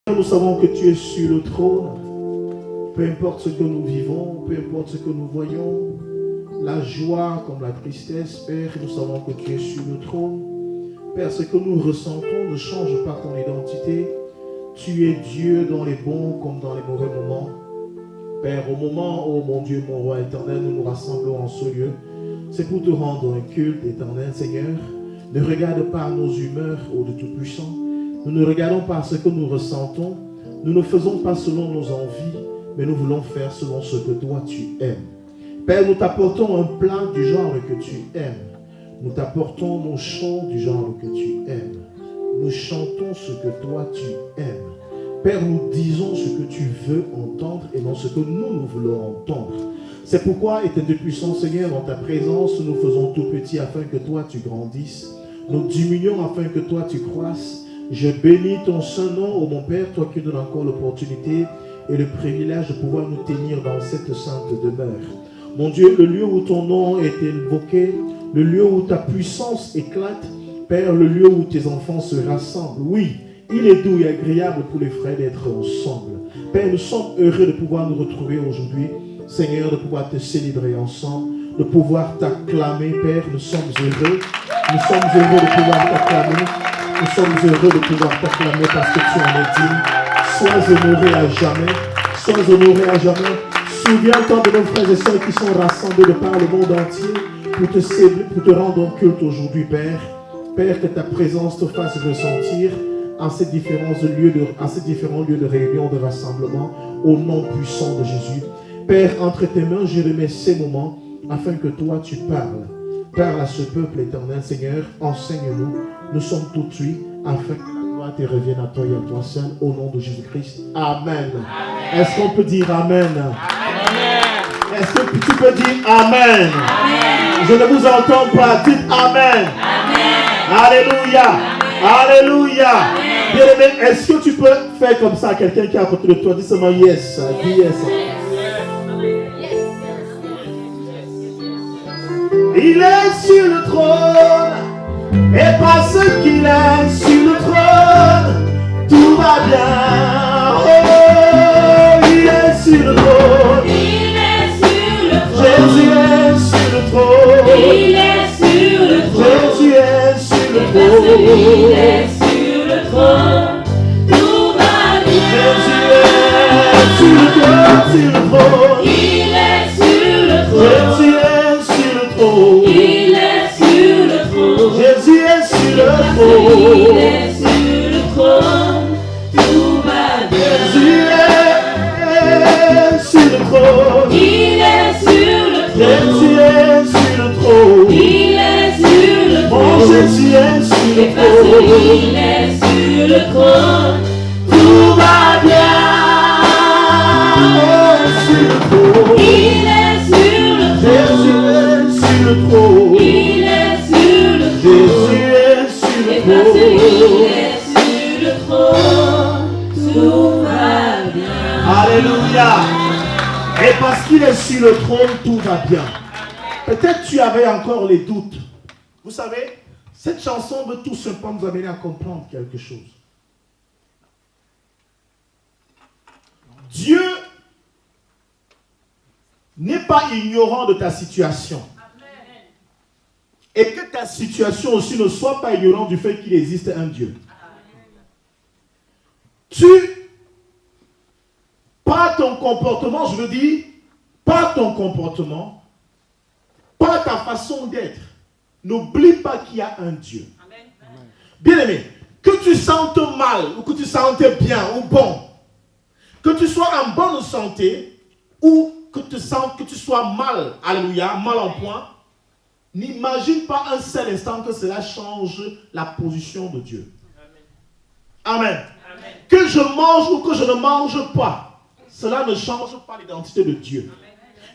Nous savons que tu es sur le trône. Peu importe ce que nous vivons, peu importe ce que nous voyons, la joie comme la tristesse, Père, nous savons que tu es sur le trône. Père, ce que nous ressentons ne change pas ton identité. Tu es Dieu dans les bons comme dans les mauvais moments. Père, au moment où, mon Dieu, mon roi éternel, nous nous rassemblons en ce lieu, c'est pour te rendre un culte éternel, Seigneur. Ne regarde pas nos humeurs, ô de Tout-Puissant. Nous ne regardons pas ce que nous ressentons. Nous ne faisons pas selon nos envies, mais nous voulons faire selon ce que toi tu aimes. Père, nous t'apportons un plat du genre que tu aimes. Nous t'apportons nos chants du genre que tu aimes. Nous chantons ce que toi tu aimes. Père, nous disons ce que tu veux entendre et non ce que nous voulons entendre. C'est pourquoi, étant puissant Seigneur, dans ta présence, nous faisons tout petit afin que toi tu grandisses. Nous diminuons afin que toi tu croisses. Je bénis ton saint nom, ô mon Père, toi qui donnes encore l'opportunité et le privilège de pouvoir nous tenir dans cette sainte demeure. Mon Dieu, le lieu où ton nom est évoqué, le lieu où ta puissance éclate, Père, le lieu où tes enfants se rassemblent. Oui, il est doux et agréable pour les frères d'être ensemble. Père, nous sommes heureux de pouvoir nous retrouver aujourd'hui. Seigneur, de pouvoir te célébrer ensemble, de pouvoir t'acclamer, Père. Nous sommes heureux. Nous sommes heureux de pouvoir t'acclamer. Nous sommes heureux de pouvoir t'acclamer parce que tu en es digne. Sois honoré à jamais. Sois honoré à jamais. Souviens-toi de nos frères et sœurs qui sont rassemblés de par le monde entier pour te célébrer, pour te rendre un culte aujourd'hui, Père. Père, que ta présence te fasse ressentir à ces différents lieux de réunion, de rassemblement, au nom puissant de Jésus. Père, entre tes mains, je remets ces moments afin que toi tu parles. Parle à ce peuple éternel, Seigneur, enseigne-nous. Nous sommes tout tués afin que la gloire te revienne à toi et à toi seul, au nom de Jésus-Christ. Amen. Amen. Est-ce qu'on peut dire Amen? Amen. Est-ce que tu peux dire Amen? Amen. Je ne vous entends pas. Dites Amen. Amen. Alléluia. Amen. Alléluia. Bien-aimé, est-ce que tu peux faire comme ça à quelqu'un qui est à côté de toi? Dis seulement yes. Dis yes. Il est sur le trône, et parce qu'il est sur le trône, tout va bien. Oh, il est sur le trône. Il est sur le trône. Jésus est sur le trône. Il est sur le trône. Jésus est sur le trône. Il est sur le trône. Tout va bien. Jésus est sur le trône. Sur le trône. Il est sur le trône. Jésus est sur le trône. Il est sur le trône. Jésus est sur le trône. Il est sur le trône. Tout va bien. Jésus est sur le trône. Il est sur le trône. Jésus est sur le trône. Il est sur le trône. Mon Jésus est sur le trône. Il est sur le trône. Tout va bien. Sur le trône. Il est sur le trône. Jésus est sur le trône. Il est sur le trône. Jésus est sur le trône. Il est sur le trône. Tout va bien. Alléluia. Et parce qu'il est sur le trône, tout va bien. Peut-être tu avais encore les doutes. Vous savez, cette chanson veut tout simplement nous amener à comprendre quelque chose. Dieu n'est pas ignorant de ta situation. Amen. Et que ta situation aussi ne soit pas ignorante du fait qu'il existe un Dieu. Amen. Pas ton comportement, je veux dire, pas ton comportement, pas ta façon d'être. N'oublie pas qu'il y a un Dieu. Amen. Bien-aimé, que tu sentes mal ou que tu sentes bien ou bon, que tu sois en bonne santé ou que tu sois mal, alléluia, mal en point, n'imagine pas un seul instant que cela change la position de Dieu. Amen. Amen. Amen. Que je mange ou que je ne mange pas, cela ne change pas l'identité de Dieu. Amen.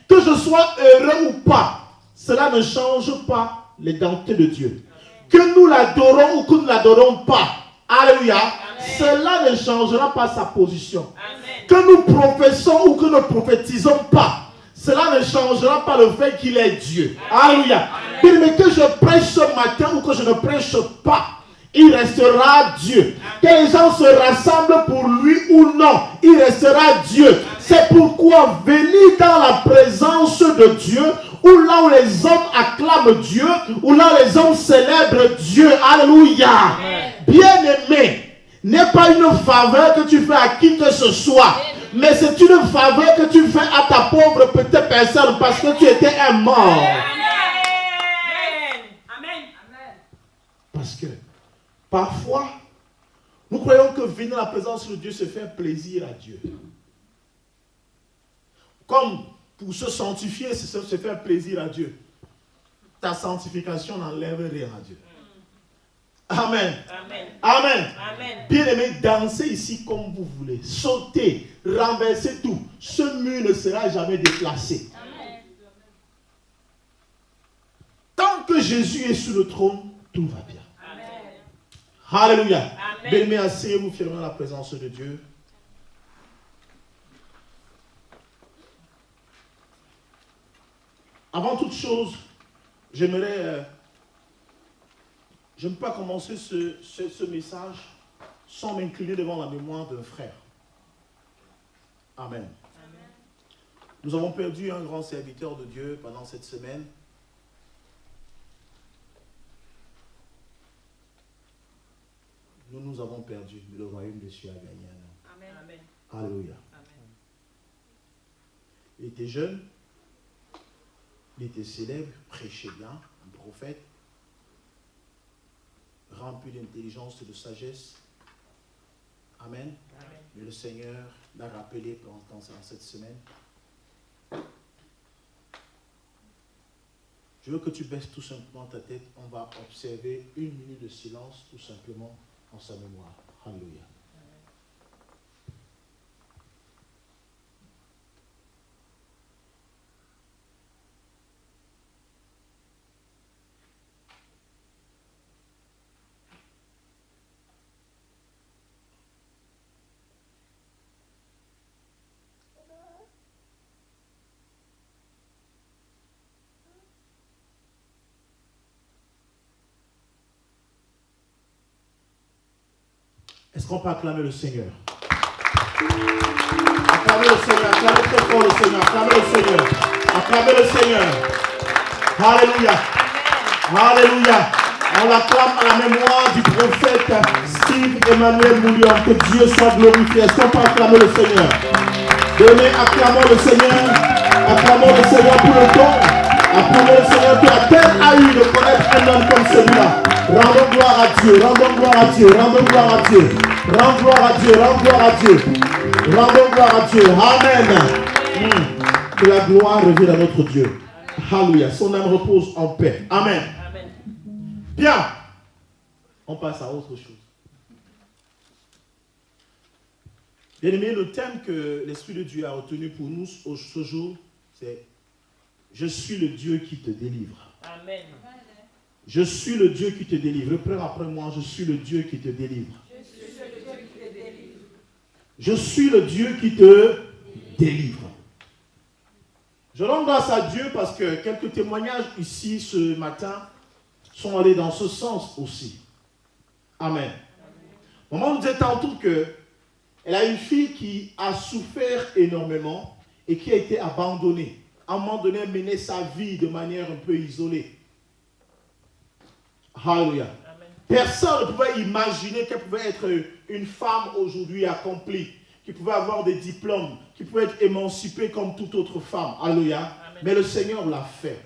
Que je sois heureux ou pas, cela ne change pas l'identité de Dieu. Que nous l'adorons ou que nous ne l'adorons pas, alléluia, amen, cela ne changera pas sa position. Amen. Que nous professons ou que nous ne prophétisons pas, cela ne changera pas le fait qu'il est Dieu. Alléluia. Mais que je prêche ce matin ou que je ne prêche pas, il restera Dieu. Que les gens se rassemblent pour lui ou non, il restera Dieu. C'est pourquoi venir dans la présence de Dieu, ou là où les hommes acclament Dieu, ou là où les hommes célèbrent Dieu, alléluia. Bien-aimé, n'est pas une faveur que tu fais à qui que ce soit, mais c'est une faveur que tu fais à ta pauvre petite personne parce que tu étais un mort. Parce que parfois, nous croyons que venir dans la présence de Dieu, c'est faire plaisir à Dieu. Comme pour se sanctifier, c'est se faire plaisir à Dieu. Ta sanctification n'enlève rien à Dieu. Amen. Amen. Amen. Amen. Bien-aimés, dansez ici comme vous voulez. Sautez, renversez tout. Ce mur ne sera jamais déplacé. Amen. Tant que Jésus est sur le trône, tout va bien. Amen. Alléluia. Bien-aimés, asseyez-vous fièrement dans la présence de Dieu. Avant toute chose, j'aimerais... je ne peux pas commencer ce message sans m'incliner devant la mémoire d'un frère. Amen. Amen. Nous avons perdu un grand serviteur de Dieu pendant cette semaine. Nous avons perdu, mais le royaume de Dieu a gagné. Amen. Amen. Alléluia. Amen. Il était jeune, il était célèbre, prêchait bien, un prophète, rempli d'intelligence et de sagesse. Amen. Amen. Mais le Seigneur l'a rappelé pendant cette semaine. Je veux que tu baisses tout simplement ta tête. On va observer 1 minute de silence tout simplement en sa mémoire. Alléluia. Est-ce qu'on peut acclamer le Seigneur? Acclamez le Seigneur, acclamez très fort le Seigneur, acclamez le Seigneur, acclamez le Seigneur. Alléluia. Alléluia. On l'acclame à la mémoire du prophète Steve Emmanuel Moulion. Que Dieu soit glorifié. Est-ce qu'on peut acclamer le Seigneur? Donnez, acclamons le Seigneur. Acclamons le Seigneur pour le don. Acclamons le Seigneur qui a peine à eu de connaître un homme comme celui-là. Rendons gloire à Dieu, rendons gloire à Dieu, rendons gloire à Dieu. Rendons gloire à Dieu, rendons gloire à Dieu. Rendons gloire à Dieu. Amen. Que la gloire revienne à notre Dieu. Alléluia. Son âme repose en paix. Amen. Bien. On passe à autre chose. Bien aimé, le thème que l'Esprit de Dieu a retenu pour nous ce jour, c'est « Je suis le Dieu qui te délivre ». Amen. Je suis le Dieu qui te délivre. Reprends après moi, je suis le Dieu qui te délivre. Je suis le Dieu qui te délivre. Je rends grâce à Dieu parce que quelques témoignages ici ce matin sont allés dans ce sens aussi. Amen. Maman nous disait tantôt qu'elle a une fille qui a souffert énormément et qui a été abandonnée. À un moment donné, elle menait sa vie de manière un peu isolée. Alléluia. Personne ne pouvait imaginer qu'elle pouvait être une femme aujourd'hui accomplie, qui pouvait avoir des diplômes, qui pouvait être émancipée comme toute autre femme. Alléluia. Mais le Seigneur l'a fait.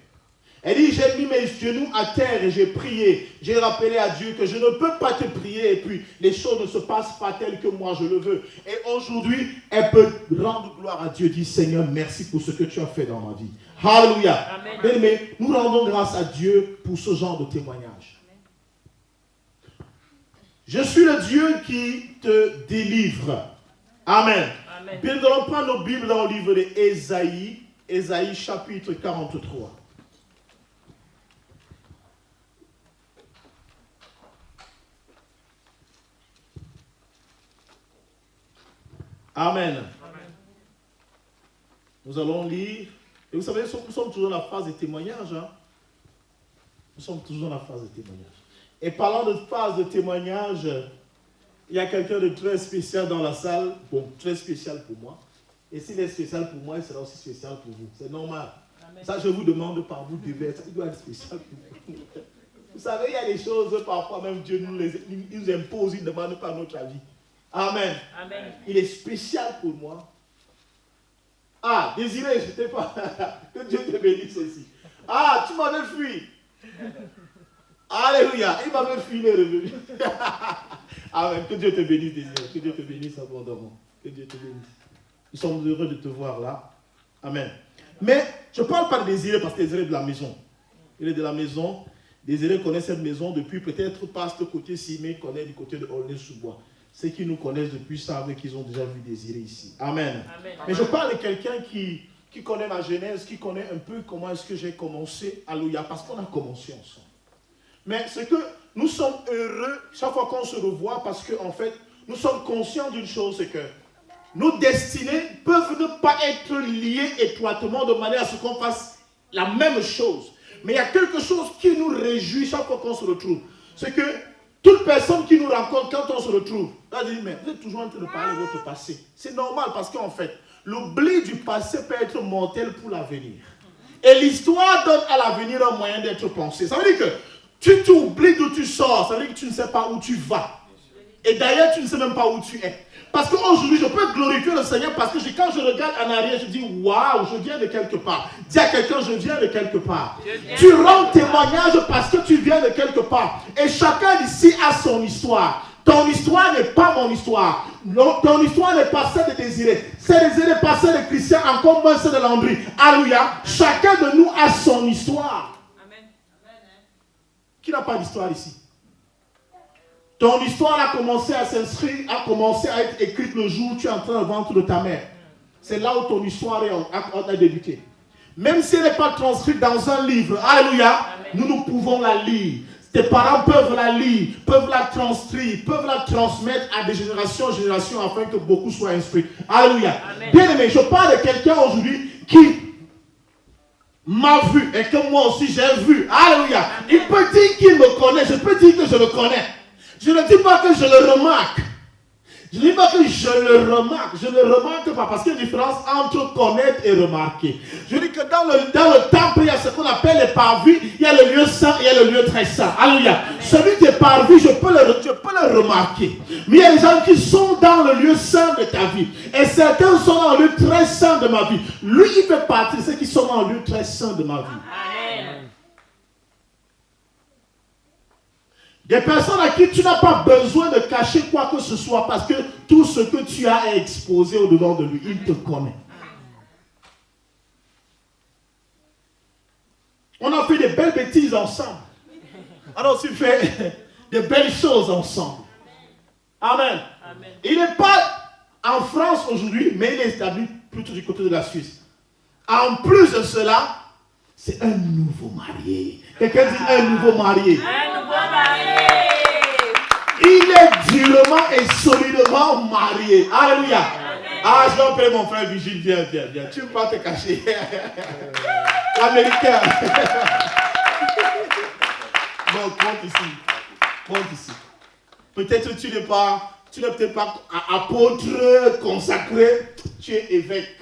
Elle dit, j'ai mis mes genoux à terre et j'ai prié. J'ai rappelé à Dieu que je ne peux pas te prier et puis les choses ne se passent pas telles que moi je le veux. Et aujourd'hui, elle peut rendre gloire à Dieu. Dit, Seigneur, merci pour ce que tu as fait dans ma vie. Alléluia. Mais nous rendons grâce à Dieu pour ce genre de témoignage. Je suis le Dieu qui te délivre. Amen. Amen. Bien, nous allons prendre nos Bibles dans le livre d'Ésaïe, Ésaïe chapitre 43. Amen. Amen. Nous allons lire. Et vous savez, nous sommes toujours dans la phase des témoignages. Nous sommes toujours dans la phase des témoignages. Et parlant de phase de témoignage, il y a quelqu'un de très spécial dans la salle. Bon, très spécial pour moi. Et s'il est spécial pour moi, il sera aussi spécial pour vous. C'est normal. Amen. Ça, je vous demande par vous devez être. Il doit être spécial pour vous. Vous savez, il y a des choses, parfois même Dieu il nous impose, il ne demande pas notre avis. Amen. Amen. Il est spécial pour moi. Ah, Désiré, je ne t'ai pas. Que Dieu te bénisse ici. Ah, tu m'avais fui. Alléluia. Il m'avait fui, il est revenu. Amen. Que Dieu te bénisse, Désiré. Que Dieu te bénisse abondamment. Que Dieu te bénisse. Nous sommes heureux de te voir là. Amen. Mais je ne parle pas de Désiré parce que Désiré est de la maison. Il est de la maison. Désiré connaît cette maison depuis peut-être pas ce côté-ci, mais il connaît du côté de Aulnay-sous-Bois. Ceux qui nous connaissent depuis savent qu'ils ont déjà vu Désiré ici. Amen. Amen. Mais je parle de quelqu'un qui connaît ma genèse, qui connaît un peu comment est-ce que j'ai commencé. Alléluia, parce qu'on a commencé ensemble. Mais c'est que nous sommes heureux chaque fois qu'on se revoit parce qu'en fait, nous sommes conscients d'une chose, c'est que nos destinées peuvent ne pas être liées étroitement de manière à ce qu'on fasse la même chose. Mais il y a quelque chose qui nous réjouit chaque fois qu'on se retrouve. C'est que toute personne qui nous rencontre quand on se retrouve, elle dit, mais vous êtes toujours en train de parler de votre passé. C'est normal parce qu'en fait, l'oubli du passé peut être mortel pour l'avenir. Et l'histoire donne à l'avenir un moyen d'être pensé. Ça veut dire que tu t'oublies d'où tu sors. Ça veut dire que tu ne sais pas où tu vas. Et d'ailleurs, tu ne sais même pas où tu es. Parce qu'aujourd'hui, je peux glorifier le Seigneur parce que quand je regarde en arrière, je dis, waouh, je viens de quelque part. Dis à quelqu'un, je viens de quelque part. Tu rends témoignage parce que tu viens de quelque part. Et chacun d'ici a son histoire. Ton histoire n'est pas mon histoire. Non, ton histoire n'est pas celle de Désiré. C'est Désiré, pas celle de Christian, encore moins celle de Landry. Alléluia. Chacun de nous a son histoire. Amen. Qui n'a pas d'histoire ici? Ton histoire a commencé à s'inscrire, a commencé à être écrite le jour où tu es en train de ventre de ta mère. C'est là où ton histoire a débuté. Même si elle n'est pas transcrite dans un livre, alléluia, nous pouvons la lire. Tes parents peuvent la lire, peuvent la transcrire, peuvent la transmettre à des générations en générations afin que beaucoup soient instruits. Alléluia. Bien aimé, je parle de quelqu'un aujourd'hui qui m'a vu et que moi aussi j'ai vu. Alléluia. Il peut dire qu'il me connaît, je peux dire que je le connais. Je ne dis pas que je le remarque. Je ne dis pas que je le remarque. Je ne le remarque pas parce qu'il y a une différence entre connaître et remarquer. Je dis que dans le temple, il y a ce qu'on appelle les parvis. Il y a le lieu saint et il y a le lieu très saint. Alléluia. Celui qui est parvis, je peux le remarquer. Mais il y a des gens qui sont dans le lieu saint de ta vie. Et certains sont dans le lieu très saint de ma vie. Lui, il fait partie de ceux qui sont dans le lieu très saint de ma vie. Amen. Des personnes à qui tu n'as pas besoin de cacher quoi que ce soit parce que tout ce que tu as est exposé au-devant de lui. Il te connaît. On a fait des belles bêtises ensemble. On a aussi fait des belles choses ensemble. Amen. Amen. Il n'est pas en France aujourd'hui, mais il est établi plutôt du côté de la Suisse. En plus de cela, c'est un nouveau marié. Quelqu'un dit un nouveau marié. Un nouveau marié. Il est durement et solidement marié. Alléluia. Ah, je vais appeler mon frère Vigile. Viens. Tu ne peux pas te cacher. L'Américain. Bon, monte ici. Peut-être tu n'es peut-être pas apôtre consacré. Tu es évêque.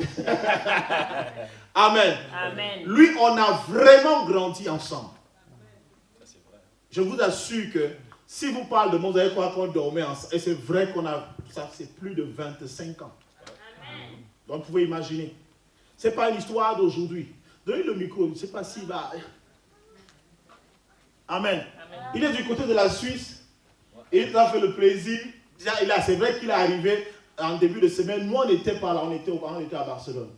Amen. Amen. Lui, on a vraiment grandi ensemble. Je vous assure que si vous parlez de moi, vous allez croire qu'on dormait ensemble. Et c'est vrai ça c'est plus de 25 ans. Amen. Donc vous pouvez imaginer. Ce n'est pas une histoire d'aujourd'hui. Donnez le micro, je ne sais pas s'il va. Amen. Amen. Il est du côté de la Suisse. Et il a fait le plaisir. C'est vrai qu'il est arrivé en début de semaine. Nous, on n'était pas là, on était à Barcelone.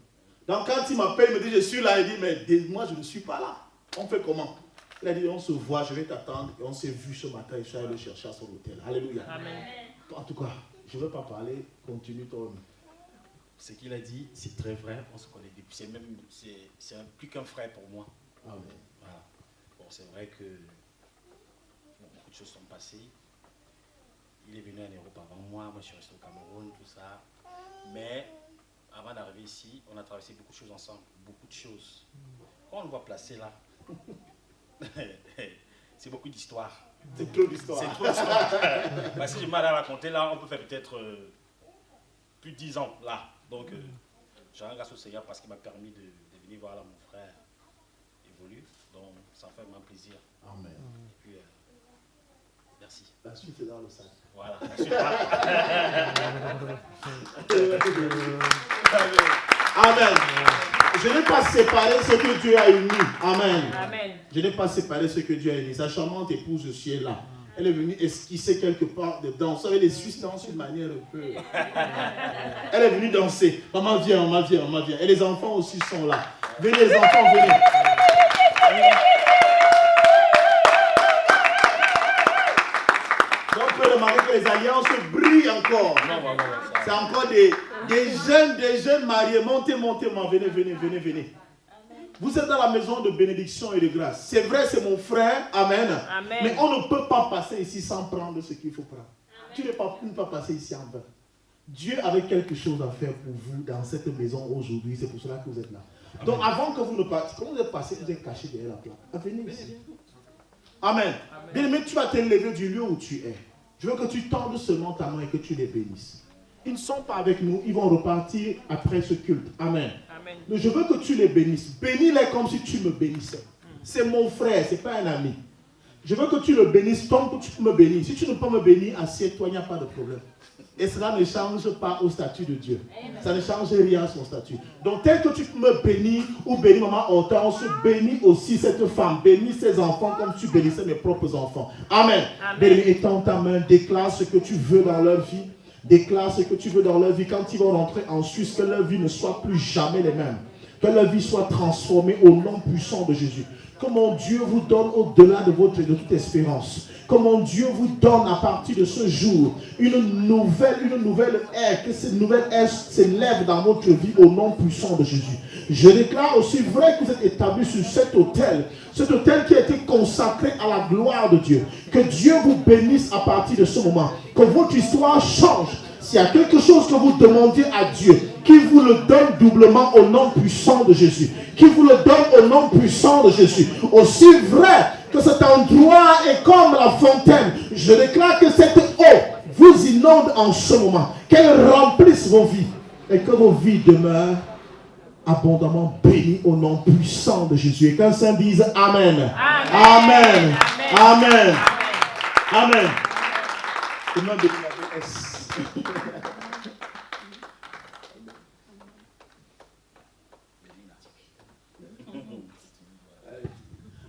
Donc quand il m'appelle, il me dit, je suis là. Il dit, mais moi, je ne suis pas là. On fait comment? Il a dit, on se voit, je vais t'attendre. Et on s'est vu ce matin, je suis allé le chercher à son hôtel. Alléluia. Amen. En tout cas, je ne veux pas parler, continue ton. Ce qu'il a dit, c'est très vrai, on se connaît depuis. C'est plus qu'un frère pour moi. Amen. Voilà. Bon, c'est vrai que beaucoup de choses sont passées. Il est venu en Europe avant moi je suis resté au Cameroun, tout ça. Mais avant d'arriver ici, on a traversé beaucoup de choses ensemble, beaucoup de choses. Quand on le voit placé là, c'est beaucoup d'histoire. C'est trop d'histoire. C'est trop d'histoire. Bah, si j'ai mal à raconter, là, on peut faire peut-être plus de 10 ans, là. Donc, j'ai un grâce au Seigneur parce qu'il m'a permis de venir voir là mon frère évoluer. Donc, ça fait vraiment plaisir. Amen. Et puis, merci. La suite est dans le sac. Voilà, la suite. Amen. Je n'ai pas séparé ce que Dieu a uni. Amen. Amen. Je n'ai pas séparé ce que Dieu a uni. Sa charmante épouse aussi est là. Elle est venue esquisser quelque part dedans. Vous savez, les Suisses dansent d'une manière un peu. Elle est venue danser. Maman vient, maman vient, maman vient. Et les enfants aussi sont là. Venez les enfants, venez. Donc, on peut remarquer que les alliances brillent encore. C'est encore des jeunes mariés. Montez, montez, venez, venez, venez, venez. Vous êtes dans la maison de bénédiction et de grâce. C'est vrai, c'est mon frère. Amen. Amen. Mais on ne peut pas passer ici sans prendre ce qu'il faut prendre. Tu ne peux pas passer ici en vain. Dieu avait quelque chose à faire pour vous dans cette maison aujourd'hui. C'est pour cela que vous êtes là. Amen. Donc avant que vous ne passiez, quand vous êtes passé, vous êtes caché derrière la plaque. Venez ici. Amen. Bien aimé, tu vas te lever du lieu où tu es. Je veux que tu tendes seulement ta main et que tu les bénisses. Ils ne sont pas avec nous, ils vont repartir après ce culte. Amen. Amen. Mais je veux que tu les bénisses. Bénis-les comme si tu me bénissais. C'est mon frère, ce n'est pas un ami. Je veux que tu le bénisses tant que tu peux me bénir. Si tu ne peux me bénir, assieds-toi, il n'y a pas de problème. Et cela ne change pas au statut de Dieu. Ça ne change rien à son statut. Donc, tel que tu peux me bénir ou bénir maman Hortense, bénis aussi cette femme. Bénis ses enfants comme tu bénissais mes propres enfants. Amen. Bénis, étends ta main, déclare ce que tu veux dans leur vie. Déclare ce que tu veux dans leur vie. Quand ils vont rentrer en Suisse, que leur vie ne soit plus jamais les mêmes. Que leur vie soit transformée au nom puissant de Jésus. Que mon Dieu vous donne au-delà de toute espérance. Que mon Dieu vous donne à partir de ce jour une nouvelle ère. Que cette nouvelle ère s'élève dans votre vie au nom puissant de Jésus. Je déclare aussi vrai que vous êtes établis sur cet autel qui a été consacré à la gloire de Dieu. Que Dieu vous bénisse à partir de ce moment. Que votre histoire change. S'il y a quelque chose que vous demandiez à Dieu, qu'il vous le donne doublement au nom puissant de Jésus. Qu'il vous le donne au nom puissant de Jésus. Aussi vrai que cet endroit est comme la fontaine, je déclare que cette eau vous inonde en ce moment. Qu'elle remplisse vos vies. Et que vos vies demeurent abondamment bénies au nom puissant de Jésus. Et qu'un saint dise Amen. Amen. Amen. Amen. Amen.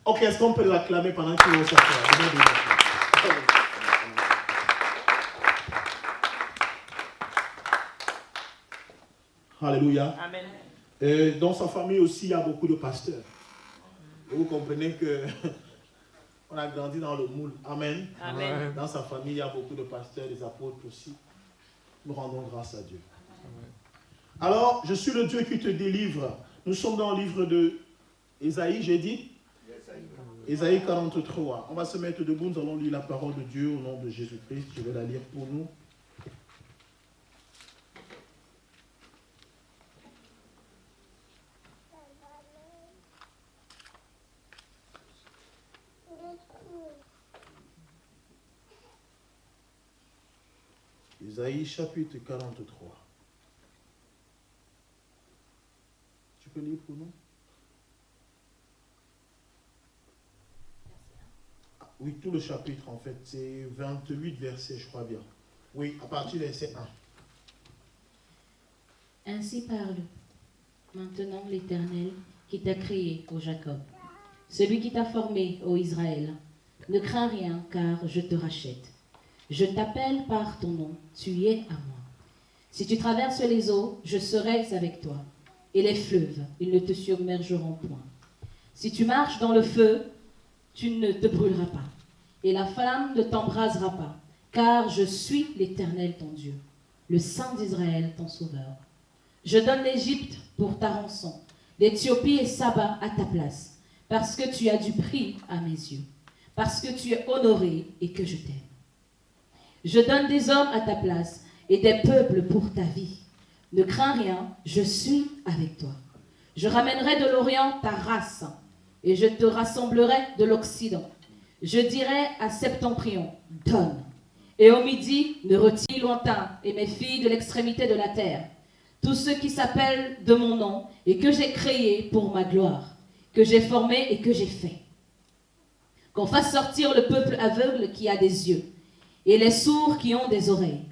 Ok, est-ce qu'on peut l'acclamer pendant qu'il va s'asseoir? Alléluia. Amen. Dans sa famille aussi, il y a beaucoup de pasteurs. Et vous comprenez que on a grandi dans le moule. Amen. Amen. Dans sa famille, il y a beaucoup de pasteurs, des apôtres aussi. Nous rendons grâce à Dieu. Amen. Alors, je suis le Dieu qui te délivre. Nous sommes dans le livre de Ésaïe, j'ai dit. Ésaïe 43. On va se mettre debout, nous allons lire la parole de Dieu au nom de Jésus-Christ. Je vais la lire pour nous. Ésaïe chapitre 43. Tu peux lire pour nous? Oui, tout le chapitre en fait, c'est 28 versets, je crois bien. Oui, à partir du verset 1. Ainsi parle maintenant l'Éternel qui t'a créé, ô Jacob, celui qui t'a formé, ô Israël. Ne crains rien, car je te rachète. Je t'appelle par ton nom, tu es à moi. Si tu traverses les eaux, je serai avec toi. Et les fleuves, ils ne te submergeront point. Si tu marches dans le feu, tu ne te brûleras pas. Et la flamme ne t'embrasera pas. Car je suis l'Éternel ton Dieu, le Saint d'Israël ton Sauveur. Je donne l'Égypte pour ta rançon, l'Éthiopie et Saba à ta place, parce que tu as du prix à mes yeux, parce que tu es honoré et que je t'aime. Je donne des hommes à ta place et des peuples pour ta vie. Ne crains rien, je suis avec toi. Je ramènerai de l'Orient ta race et je te rassemblerai de l'Occident. je dirai à Septentrion, donne. Et au midi, ne retire lointain, et mes filles de l'extrémité de la terre, tous ceux qui s'appellent de mon nom, et que j'ai créé pour ma gloire, que j'ai formé et que j'ai fait. Qu'on fasse sortir le peuple aveugle qui a des yeux, et les sourds qui ont des oreilles,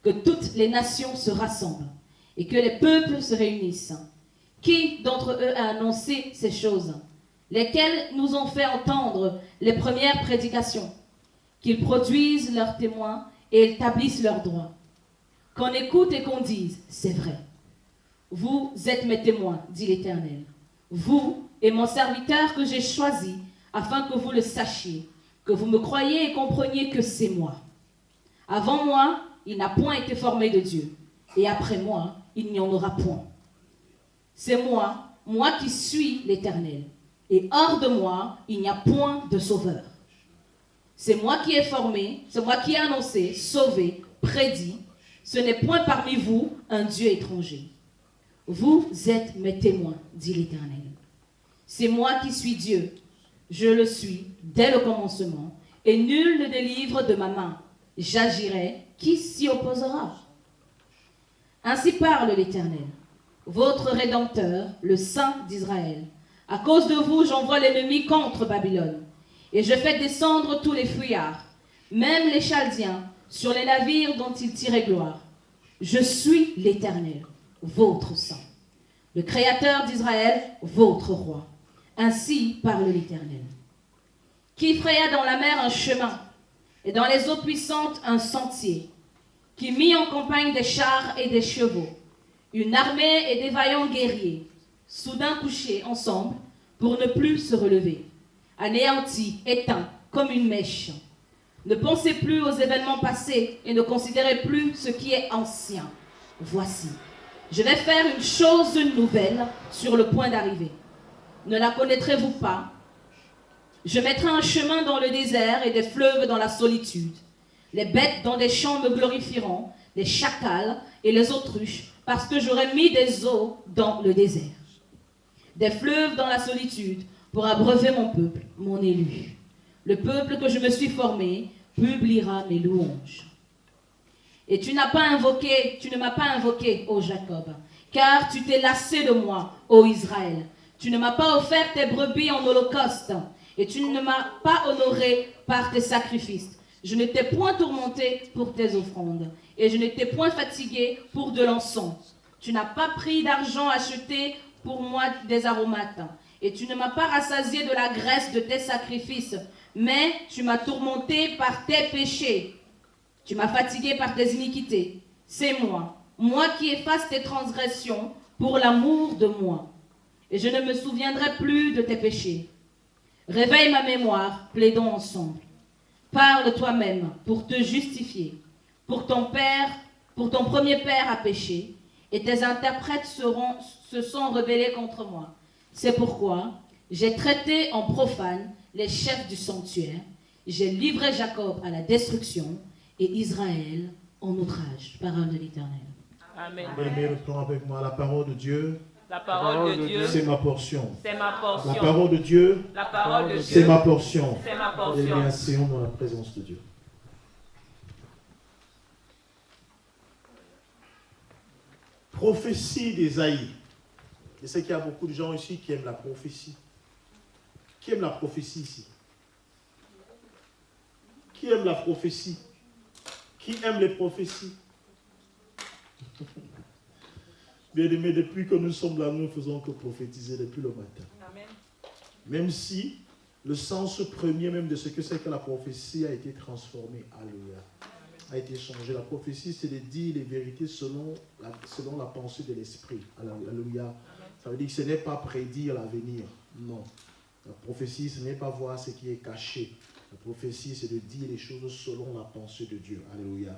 que toutes les nations se rassemblent, et que les peuples se réunissent. Qui d'entre eux a annoncé ces choses, lesquelles nous ont fait entendre les premières prédications, qu'ils produisent leurs témoins et établissent leurs droits. Qu'on écoute et qu'on dise, c'est vrai. Vous êtes mes témoins, dit l'Éternel. Vous et mon serviteur que j'ai choisi, afin que vous le sachiez, que vous me croyiez et compreniez que c'est moi. Avant moi, il n'a point été formé de Dieu, et après moi, il n'y en aura point. C'est moi, moi qui suis l'Éternel, et hors de moi, il n'y a point de sauveur. C'est moi qui ai formé, c'est moi qui ai annoncé, sauvé, prédit. Ce n'est point parmi vous un Dieu étranger. Vous êtes mes témoins, dit l'Éternel. C'est moi qui suis Dieu. Je le suis dès le commencement, et nul ne délivre de ma main. J'agirai, qui s'y opposera? Ainsi parle l'Éternel, votre Rédempteur, le Saint d'Israël. À cause de vous, j'envoie l'ennemi contre Babylone, et je fais descendre tous les fuyards, même les Chaldiens, sur les navires dont ils tiraient gloire. Je suis l'Éternel, votre Saint, le Créateur d'Israël, votre Roi. Ainsi parle l'Éternel. Qui fraya dans la mer un chemin, et dans les eaux puissantes un sentier, qui mit en campagne des chars et des chevaux, une armée et des vaillants guerriers, soudain couchés ensemble pour ne plus se relever, anéantis, éteints comme une mèche. Ne pensez plus aux événements passés et ne considérez plus ce qui est ancien. Voici, je vais faire une chose nouvelle sur le point d'arriver. Ne la connaîtrez-vous pas? Je mettrai un chemin dans le désert et des fleuves dans la solitude. Les bêtes dans des champs me glorifieront, les chacals et les autruches, parce que j'aurai mis des eaux dans le désert. Des fleuves dans la solitude pour abreuver mon peuple, mon élu. Le peuple que je me suis formé publiera mes louanges. Et tu ne m'as pas invoqué, ô Jacob, car tu t'es lassé de moi, ô Israël. Tu ne m'as pas offert tes brebis en holocauste, et tu ne m'as pas honoré par tes sacrifices. Je ne t'ai point tourmenté pour tes offrandes, et je ne t'ai point fatigué pour de l'encens. Tu n'as pas pris d'argent acheté pour moi des aromates, et tu ne m'as pas rassasié de la graisse de tes sacrifices, mais tu m'as tourmenté par tes péchés. Tu m'as fatigué par tes iniquités. C'est moi, moi qui efface tes transgressions pour l'amour de moi. Et je ne me souviendrai plus de tes péchés. Réveille ma mémoire, plaidons ensemble. Parle toi-même pour te justifier. Pour ton premier père a péché, et tes interprètes se sont rebellés contre moi. C'est pourquoi j'ai traité en profane les chefs du sanctuaire. J'ai livré Jacob à la destruction et Israël en outrage. Parole de l'Éternel. Amen. Bien, reprends avec moi la parole de Dieu. La parole de Dieu, c'est ma portion. c'est ma portion. La parole de Dieu, La parole de c'est Dieu, ma portion. c'est ma Et portion. bien, asseyons dans la présence de Dieu. Prophétie d'Ésaïe. Je sais qu'il y a beaucoup de gens ici qui aiment la prophétie. Qui aime la prophétie ici? Qui aime la prophétie? Qui aime les prophéties? Bien-aimés, depuis que nous sommes là, nous ne faisons que prophétiser depuis le matin. Amen. Même si le sens premier même de ce que c'est que la prophétie a été transformé. Alléluia. A été changé. La prophétie, c'est de dire les vérités selon la pensée de l'esprit. Alléluia. Ça veut dire que ce n'est pas prédire l'avenir. Non. La prophétie, ce n'est pas voir ce qui est caché. La prophétie, c'est de dire les choses selon la pensée de Dieu. Alléluia.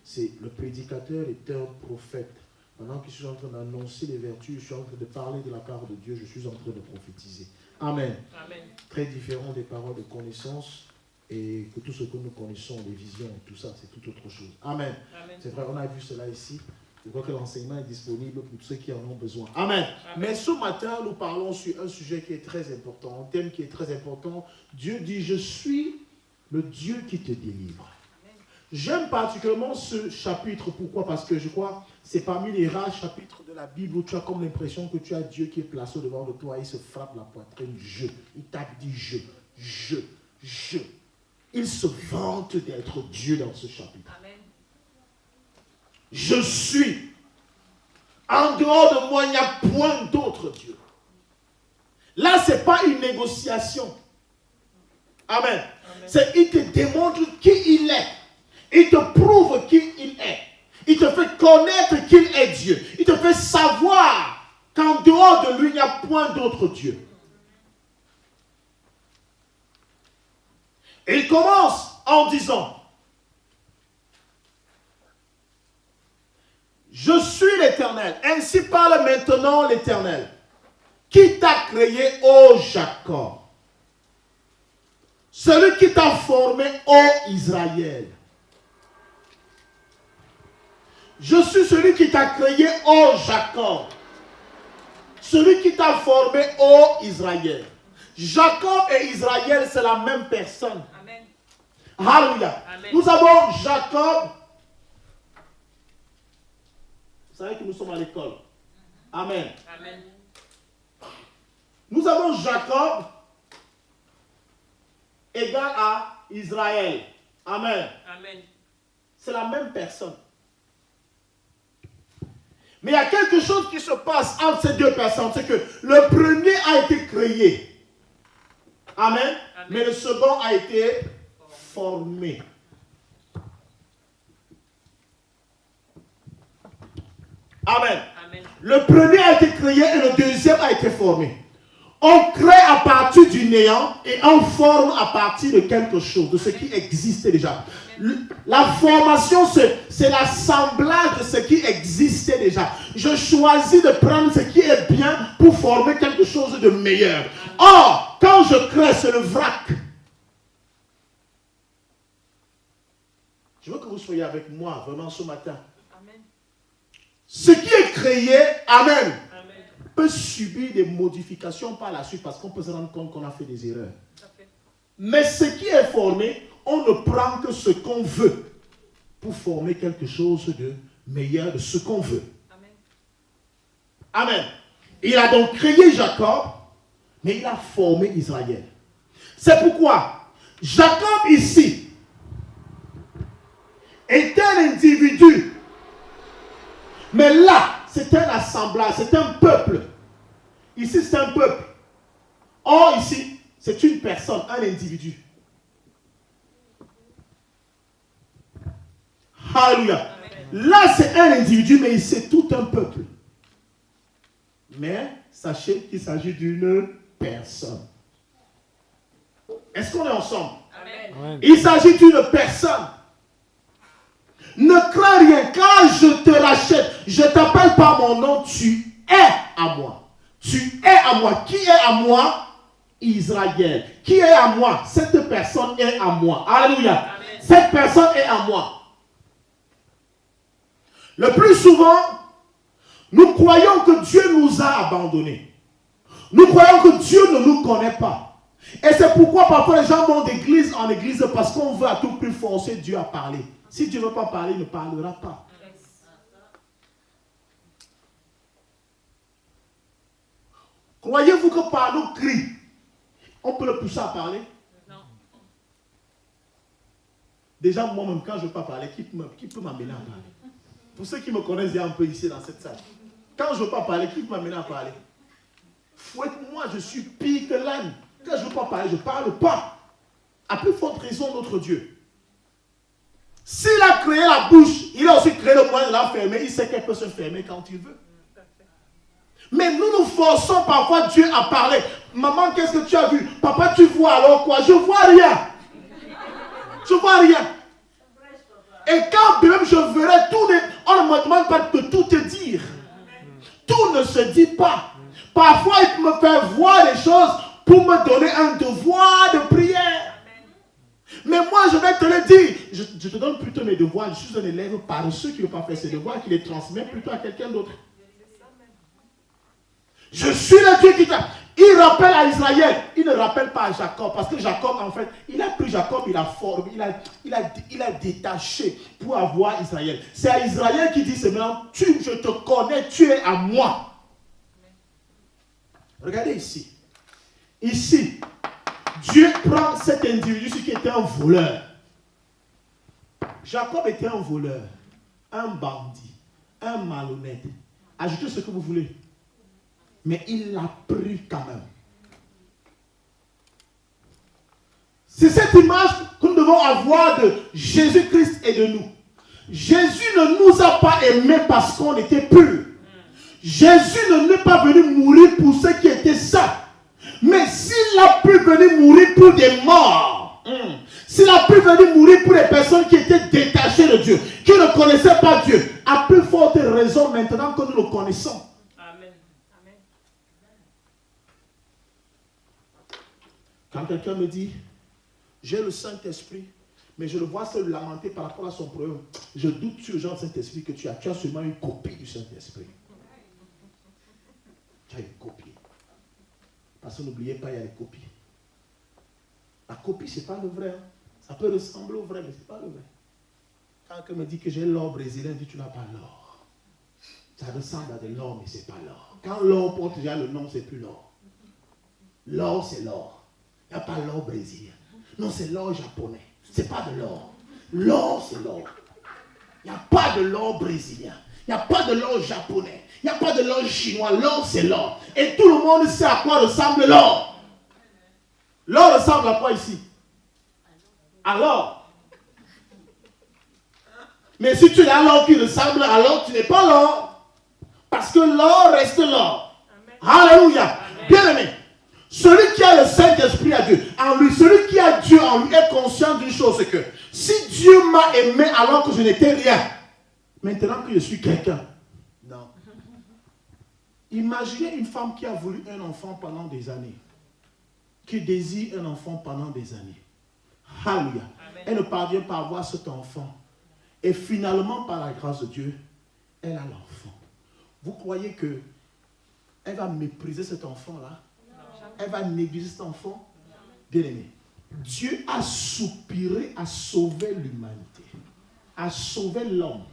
C'est le prédicateur est un prophète. Pendant que je suis en train d'annoncer les vertus, je suis en train de parler de la part de Dieu, je suis en train de prophétiser. Amen. Amen. Très différent des paroles de connaissance et que tout ce que nous connaissons, les visions et tout ça, c'est tout autre chose. Amen. Amen. C'est vrai, on a vu cela ici. Je crois que l'enseignement est disponible pour ceux qui en ont besoin. Amen. Amen. Mais ce matin, nous parlons sur un sujet qui est très important, un thème qui est très important. Dieu dit, je suis le Dieu qui te délivre. J'aime particulièrement ce chapitre. Pourquoi? Parce que je crois que c'est parmi les rares chapitres de la Bible où tu as comme l'impression que tu as Dieu qui est placé devant de toi et il se frappe la poitrine. Il t'a dit je. Il se vante d'être Dieu dans ce chapitre. Amen. Je suis. En dehors de moi, il n'y a point d'autre Dieu. Là, ce n'est pas une négociation. Amen. Il te démontre qui il est. Il te prouve qui il est. Il te fait connaître qu'il est Dieu. Il te fait savoir qu'en dehors de lui, il n'y a point d'autre Dieu. Et il commence en disant, je suis l'Éternel. Ainsi parle maintenant l'Éternel. Qui t'a créé, ô Jacob? Celui qui t'a formé, ô Israël. Je suis celui qui t'a créé, ô Jacob. Celui qui t'a formé, ô Israël. Jacob et Israël, c'est la même personne. Amen. Alléluia. Amen. Nous avons Jacob. Vous savez que nous sommes à l'école. Amen. Amen. Nous avons Jacob égal à Israël. Amen. Amen. C'est la même personne. Mais il y a quelque chose qui se passe entre ces deux personnes. C'est que le premier a été créé. Amen. Amen. Mais le second a été formé. Amen. Amen. Le premier a été créé et le deuxième a été formé. On crée à partir du néant et on forme à partir de quelque chose, de ce qui existait déjà. La formation, c'est l'assemblage de ce qui existait déjà. Je choisis de prendre ce qui est bien pour former quelque chose de meilleur. Or, quand je crée, c'est le vrac. Je veux que vous soyez avec moi vraiment ce matin. Amen. Ce qui est créé, amen, Amen. peut subir des modifications par la suite parce qu'on peut se rendre compte qu'on a fait des erreurs. Mais ce qui est formé, on ne prend que ce qu'on veut pour former quelque chose de meilleur de ce qu'on veut. Amen. Amen. Il a donc créé Jacob, mais il a formé Israël. C'est pourquoi Jacob ici est un individu. Mais là, c'est un assemblage, c'est un peuple. Ici, c'est un peuple. Or, ici, c'est une personne, un individu. Alléluia. Là, c'est un individu, mais c'est tout un peuple. Mais sachez qu'il s'agit d'une personne. Est-ce qu'on est ensemble? Amen. Il s'agit d'une personne. Ne crains rien, quand je te rachète, je t'appelle par mon nom, tu es à moi. Tu es à moi. Qui est à moi? Israël. Qui est à moi? Cette personne est à moi. Alléluia. Amen. Cette personne est à moi. Le plus souvent, nous croyons que Dieu nous a abandonnés. Nous croyons que Dieu ne nous connaît pas. Et c'est pourquoi parfois les gens vont d'église en église parce qu'on veut à tout prix forcer Dieu à parler. Si Dieu ne veut pas parler, il ne parlera pas. Croyez-vous que par nos cris, on peut le pousser à parler? Non. Déjà, moi-même, quand je ne veux pas parler, qui peut m'amener à parler? Pour ceux qui me connaissent, il y a un peu ici dans cette salle. Quand je ne veux pas parler, qui peut m'amener à parler? Fouette-moi, je suis pire que l'âne. Quand je ne veux pas parler, je ne parle pas. À plus forte raison, notre Dieu. S'il a créé la bouche, il a aussi créé le moyen de la fermer. Il sait qu'elle peut se fermer quand il veut. Mais nous nous forçons parfois Dieu à parler. Maman, qu'est-ce que tu as vu? Papa, tu vois alors quoi? Je vois rien. Je vois rien. Et quand même je verrai tout, on ne me demande pas de tout te dire. Tout ne se dit pas. Parfois, il peut me faire voir des choses pour me donner un devoir de prière. Mais moi, je vais te le dire. Je te donne plutôt mes devoirs. Je suis un élève paresseux qui ne veut pas faire ses devoirs, qui les transmet plutôt à quelqu'un d'autre. Je suis le Dieu qui t'a... Il rappelle à Israël, il ne rappelle pas à Jacob, parce que Jacob, en fait, il a pris Jacob, il a formé, il a détaché pour avoir Israël. C'est à Israël qui dit seulement, je te connais, tu es à moi. Regardez ici. Ici, Dieu prend cet individu qui était un voleur. Jacob était un voleur, un bandit, un malhonnête. Ajoutez ce que vous voulez. Mais il l'a pris quand même. C'est cette image que nous devons avoir de Jésus-Christ et de nous. Jésus ne nous a pas aimés parce qu'on était purs. Jésus n'est pas venu mourir pour ceux qui étaient saints. Mais s'il a pu venir mourir pour des morts, s'il a pu venir mourir pour des personnes qui étaient détachées de Dieu, qui ne connaissaient pas Dieu, à plus forte raison maintenant que nous le connaissons. Quand quelqu'un me dit, j'ai le Saint-Esprit, mais je le vois se lamenter par rapport à son problème, je doute sur le genre de Saint-Esprit que tu as. Tu as seulement une copie du Saint-Esprit. Tu as une copie. Parce que n'oubliez pas, il y a les copies. La copie, ce n'est pas le vrai. Ça peut ressembler au vrai, mais ce n'est pas le vrai. Quand quelqu'un me dit que j'ai l'or brésilien, dit tu n'as pas l'or. Ça ressemble à de l'or, mais ce n'est pas l'or. Quand l'or porte déjà le nom, ce n'est plus l'or. L'or, c'est l'or. Il n'y a pas l'or brésilien. Non, c'est l'or japonais. Ce n'est pas de l'or. L'or, c'est l'or. Il n'y a pas de l'or brésilien. Il n'y a pas de l'or japonais. Il n'y a pas de l'or chinois. L'or, c'est l'or. Et tout le monde sait à quoi ressemble l'or. L'or ressemble à quoi ici? À l'or. Mais si tu as l'or qui ressemble à l'or, tu n'es pas l'or. Parce que l'or reste l'or. Alléluia. Bien aimé. Celui qui a le Saint-Esprit à Dieu, en lui, celui qui a Dieu en lui est conscient d'une chose, c'est que si Dieu m'a aimé alors que je n'étais rien, maintenant que je suis quelqu'un, non. Imaginez une femme qui a voulu un enfant pendant des années, qui désire un enfant pendant des années. Alléluia. Elle ne parvient pas à avoir cet enfant. Et finalement, par la grâce de Dieu, elle a l'enfant. Vous croyez que elle va mépriser cet enfant-là? Elle va négliger cet enfant? Bien aimé, Dieu a soupiré à sauver l'humanité, à sauver l'homme.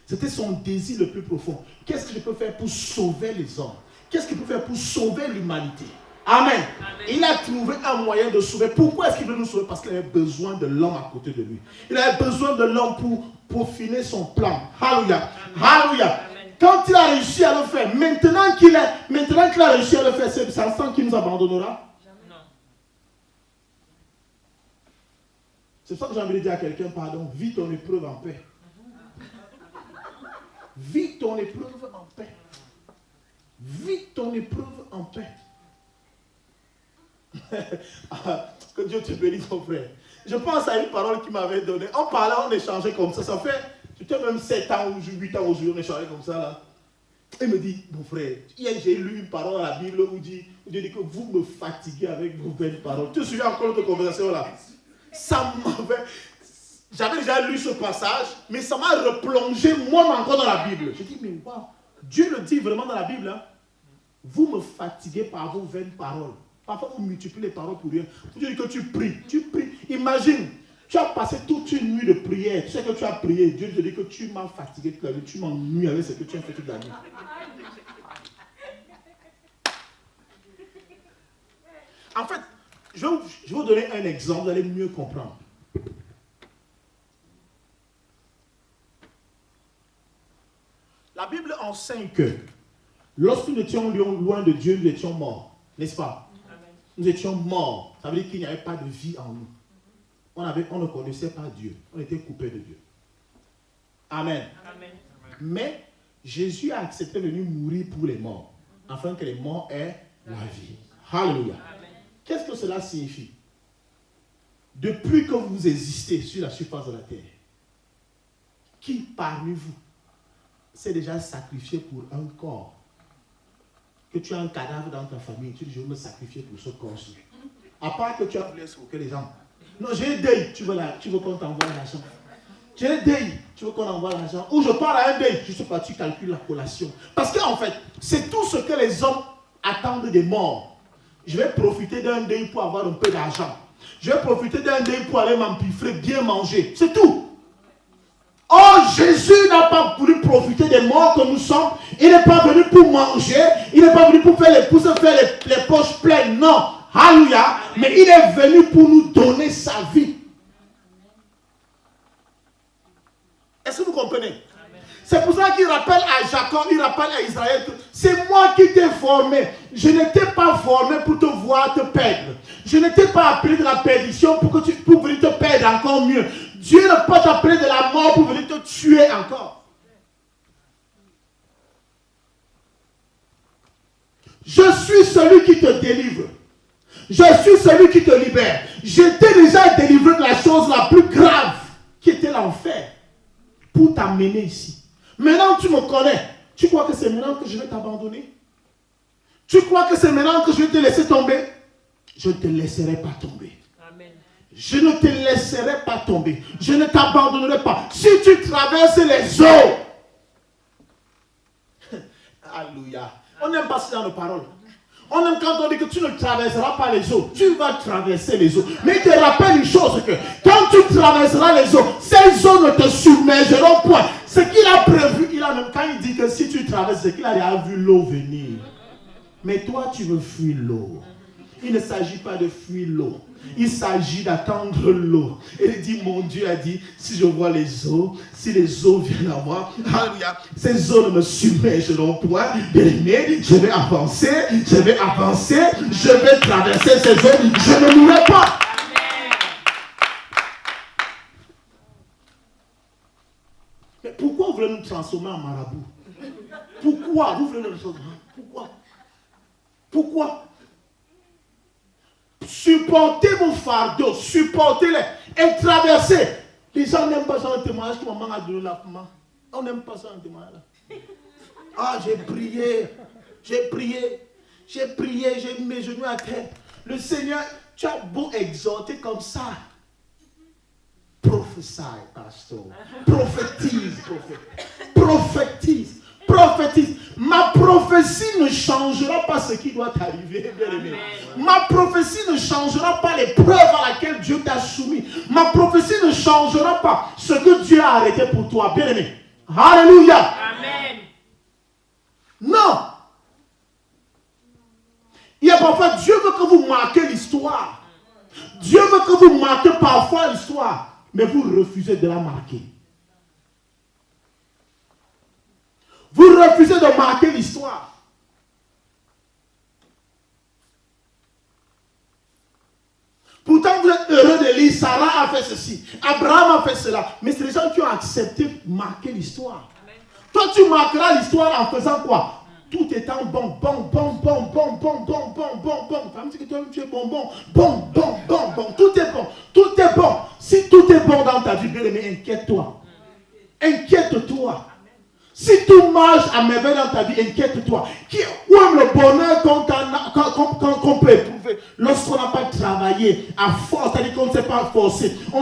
C'était son désir le plus profond. Qu'est-ce que je peux faire pour sauver les hommes? Qu'est-ce qu'il peut faire pour sauver l'humanité? Amen. Il a trouvé un moyen de sauver. Pourquoi est-ce qu'il veut nous sauver? Parce qu'il avait besoin de l'homme à côté de lui. Il avait besoin de l'homme pour peaufiner son plan. Alléluia. Alléluia. Quand il a réussi à le faire, maintenant qu'il a réussi à le faire, c'est sans qu'il nous abandonnera. Non. C'est ça que j'ai envie de dire à quelqu'un, pardon, vis ton épreuve en paix. Vis ton épreuve en paix. Vis ton épreuve en paix. Que Dieu te bénisse, mon frère. Je pense à une parole qu'il m'avait donnée. On parlait, on échangeait comme ça. Ça fait peut-être même 7 ans ou 8 ans aujourd'hui, on échangeait comme ça là. Il me dit, mon frère, hier j'ai lu une parole dans la Bible où Dieu dit que vous me fatiguez avec vos belles paroles. Tu te souviens encore de cette conversation là? Ça m'avait... J'avais déjà lu ce passage, mais ça m'a replongé moi encore dans la Bible. Je dis, mais wow, Dieu le dit vraiment dans la Bible. Hein? Vous me fatiguez par vos vaines paroles. Parfois, vous multipliez les paroles pour rien. Vous dites que tu pries. Imagine, tu as passé toute une nuit de prière. Tu sais que tu as prié. Dieu te dit que tu m'as fatigué toute la nuit. Tu m'ennuies avec ce que tu as fait toute la nuit. En fait, je vais vous donner un exemple. Vous allez mieux comprendre. La Bible enseigne que lorsque nous étions loin de Dieu, nous étions morts. N'est-ce pas? Amen. Nous étions morts. Ça veut dire qu'il n'y avait pas de vie en nous. On ne connaissait pas Dieu. On était coupés de Dieu. Amen. Amen. Mais Jésus a accepté de venir mourir pour les morts, afin que les morts aient la vie. Alléluia. Qu'est-ce que cela signifie? Depuis que vous existez sur la surface de la terre, qui parmi vous s'est déjà sacrifié pour un corps? Que tu as un cadavre dans ta famille, tu dis je vais me sacrifier pour ce corps-ci. À part que tu as voulu escroquer les gens. Non, j'ai un deuil, tu veux qu'on t'envoie l'argent. J'ai un deuil, tu veux qu'on envoie l'argent. Ou je parle à un deuil, je sais pas, tu calcules la collation. Parce qu'en fait, c'est tout ce que les hommes attendent des morts. Je vais profiter d'un deuil pour avoir un peu d'argent. Je vais profiter d'un deuil pour aller m'empiffrer, bien manger. C'est tout. Oh, Jésus n'a pas voulu profiter des morts que nous sommes. Il n'est pas venu pour manger. Il n'est pas venu pour faire les poches pleines. Non. Alléluia. Mais il est venu pour nous donner sa vie. Est-ce que vous comprenez? C'est pour ça qu'il rappelle à Jacob, il rappelle à Israël que c'est moi qui t'ai formé. Je n'étais pas formé pour te voir te perdre. Je n'étais pas appelé de la perdition pour venir te perdre encore mieux. Dieu n'a pas appelé de la mort pour venir te tuer encore. Je suis celui qui te délivre. Je suis celui qui te libère. J'étais déjà délivré de la chose la plus grave qui était l'enfer pour t'amener ici. Maintenant, tu me connais. Tu crois que c'est maintenant que je vais t'abandonner? Tu crois que c'est maintenant que je vais te laisser tomber? Je ne te laisserai pas tomber. Amen. Je ne te laisserai pas tomber. Je ne t'abandonnerai pas. Si tu traverses les eaux. Alléluia. On n'aime pas ce genre de paroles. On aime quand on dit que tu ne traverseras pas les eaux. Tu vas traverser les eaux. Mais il te rappelle une chose que quand tu traverseras les eaux, ces eaux ne te submergeront point. Ce qu'il a prévu, il a même quand il dit que si tu traverses, c'est qu'il a déjà vu l'eau venir. Mais toi, tu veux fuir l'eau. Il ne s'agit pas de fuir l'eau. Il s'agit d'attendre l'eau. Et il dit, mon Dieu a dit, si je vois les eaux, si les eaux viennent à moi, ces eaux ne me submergeront point. Bien-aimé, je vais avancer, je vais traverser ces eaux, je ne mourrai pas. Mais pourquoi vous voulez nous transformer en marabout? Pourquoi vous voulez nous transformer? Pourquoi? Supportez vos fardeaux, supportez-les et traversez. Les gens n'aiment pas ça un témoignage que maman a donné là. On n'aime pas ça un témoignage là. Ah, j'ai prié, j'ai mis mes genoux à terre. Le Seigneur, tu as beau exhorter comme ça. Prophétise, pasteur. Prophétise. Ma prophétie ne changera pas ce qui doit t'arriver, bien-aimé. Ma prophétie ne changera pas l'épreuve à laquelle Dieu t'a soumis. Ma prophétie ne changera pas ce que Dieu a arrêté pour toi, bien-aimé. Alléluia. Amen. Non. Il y a parfois, Dieu veut que vous marquez l'histoire. Dieu veut que vous marquez parfois l'histoire, mais vous refusez de la marquer. Vous refusez de marquer l'histoire. Pourtant, vous êtes heureux de lire, Sarah a fait ceci, Abraham a fait cela. Mais c'est les gens qui ont accepté de marquer l'histoire. Toi, tu marqueras l'histoire en faisant quoi? Tout étant bon. Ça me dit que toi, tu es bon. Tout est bon. Si tout est bon dans ta vie, bien aimé, inquiète-toi. Si tout marche à merveille dans ta vie, inquiète-toi. Où est le bonheur qu'on peut éprouver lorsqu'on n'a pas travaillé à force, c'est-à-dire qu'on ne s'est pas forcé, on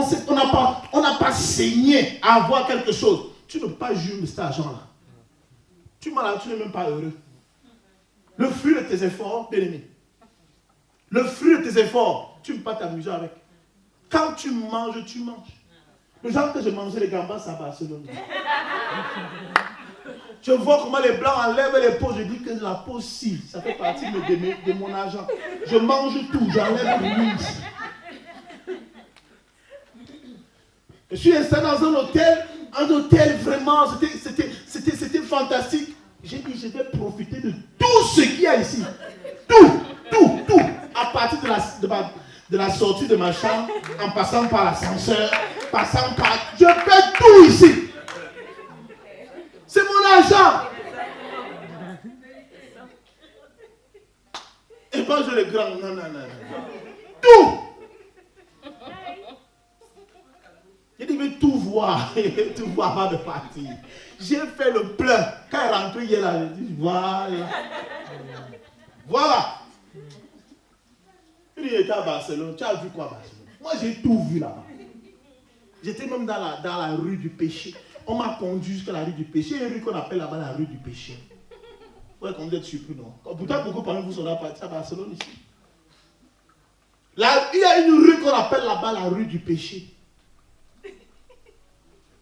n'a pas saigné à avoir quelque chose. Tu ne peux pas juger de cet argent-là. Tu n'es même pas heureux. Le fruit de tes efforts, bien aimé. Le fruit de tes efforts, tu ne peux pas t'amuser avec. Quand tu manges, tu manges. Le genre que je mangeais les gambas à Barcelone. Je vois comment les blancs enlèvent les peaux. Je dis que la peau, si, ça fait partie de mon argent. Je mange tout, j'enlève l'huile. Je suis installé dans un hôtel vraiment, c'était fantastique. J'ai dit, je vais profiter de tout ce qu'il y a ici. Tout. À partir de la sortie de ma chambre, en passant par l'ascenseur, je fais tout ici. C'est mon argent. Et pas je le grand. Non. Tout. J'ai dit, mais tout voir avant de partir. J'ai fait le plein. Quand il est rentré hier là, j'ai dit, voilà. Il était à Barcelone. Tu as vu quoi à Barcelone? Moi, j'ai tout vu là-bas. J'étais même dans la rue du péché. On m'a conduit jusqu'à la rue du péché. Il y a une rue qu'on appelle là-bas la rue du péché. Ouais, comme vous êtes surpris, non? Pourtant, beaucoup parmi vous sont là partis à Barcelone ici. Là, il y a une rue qu'on appelle là-bas la rue du péché.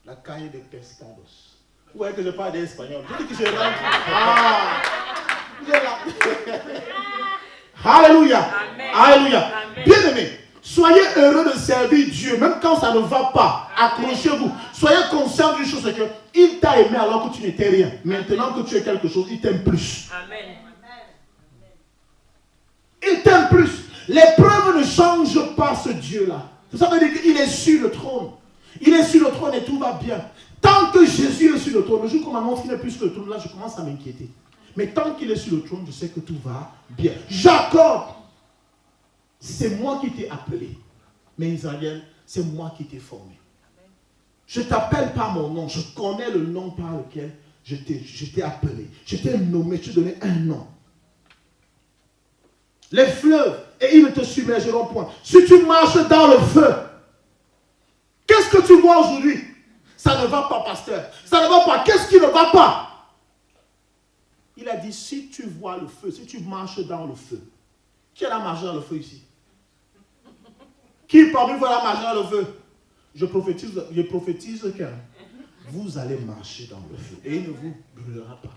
La calle de pescados. Vous voyez que je parle d'espagnol. Je dis que je rentre. Ah! Alléluia. Amen. Alléluia. Amen. Bien-aimés, soyez heureux de servir Dieu, même quand ça ne va pas. Accrochez-vous. Soyez conscient d'une chose, c'est qu'il t'a aimé alors que tu n'étais rien. Maintenant que tu es quelque chose, il t'aime plus. Amen. Il t'aime plus. Les preuves ne changent pas ce Dieu-là. Ça veut dire qu'il est sur le trône. Il est sur le trône et tout va bien. Tant que Jésus est sur le trône, le jour qu'on m'annonce qu'il n'est plus sur le trône, là, je commence à m'inquiéter. Mais tant qu'il est sur le trône, je sais que tout va bien. Jacob, c'est moi qui t'ai appelé. Mais Israël, c'est moi qui t'ai formé. Je ne t'appelle pas mon nom. Je connais le nom par lequel je t'ai appelé. Je t'ai nommé, je t'ai donné un nom. Les fleuves, et ils ne te submergeront point. Si tu marches dans le feu, qu'est-ce que tu vois aujourd'hui? Ça ne va pas, pasteur. Ça ne va pas. Qu'est-ce qui ne va pas? Il a dit, si tu vois le feu, si tu marches dans le feu. Qui a marché dans le feu ici? Qui parmi vous a marché dans le feu? Je prophétise que vous allez marcher dans le feu et il ne vous brûlera pas.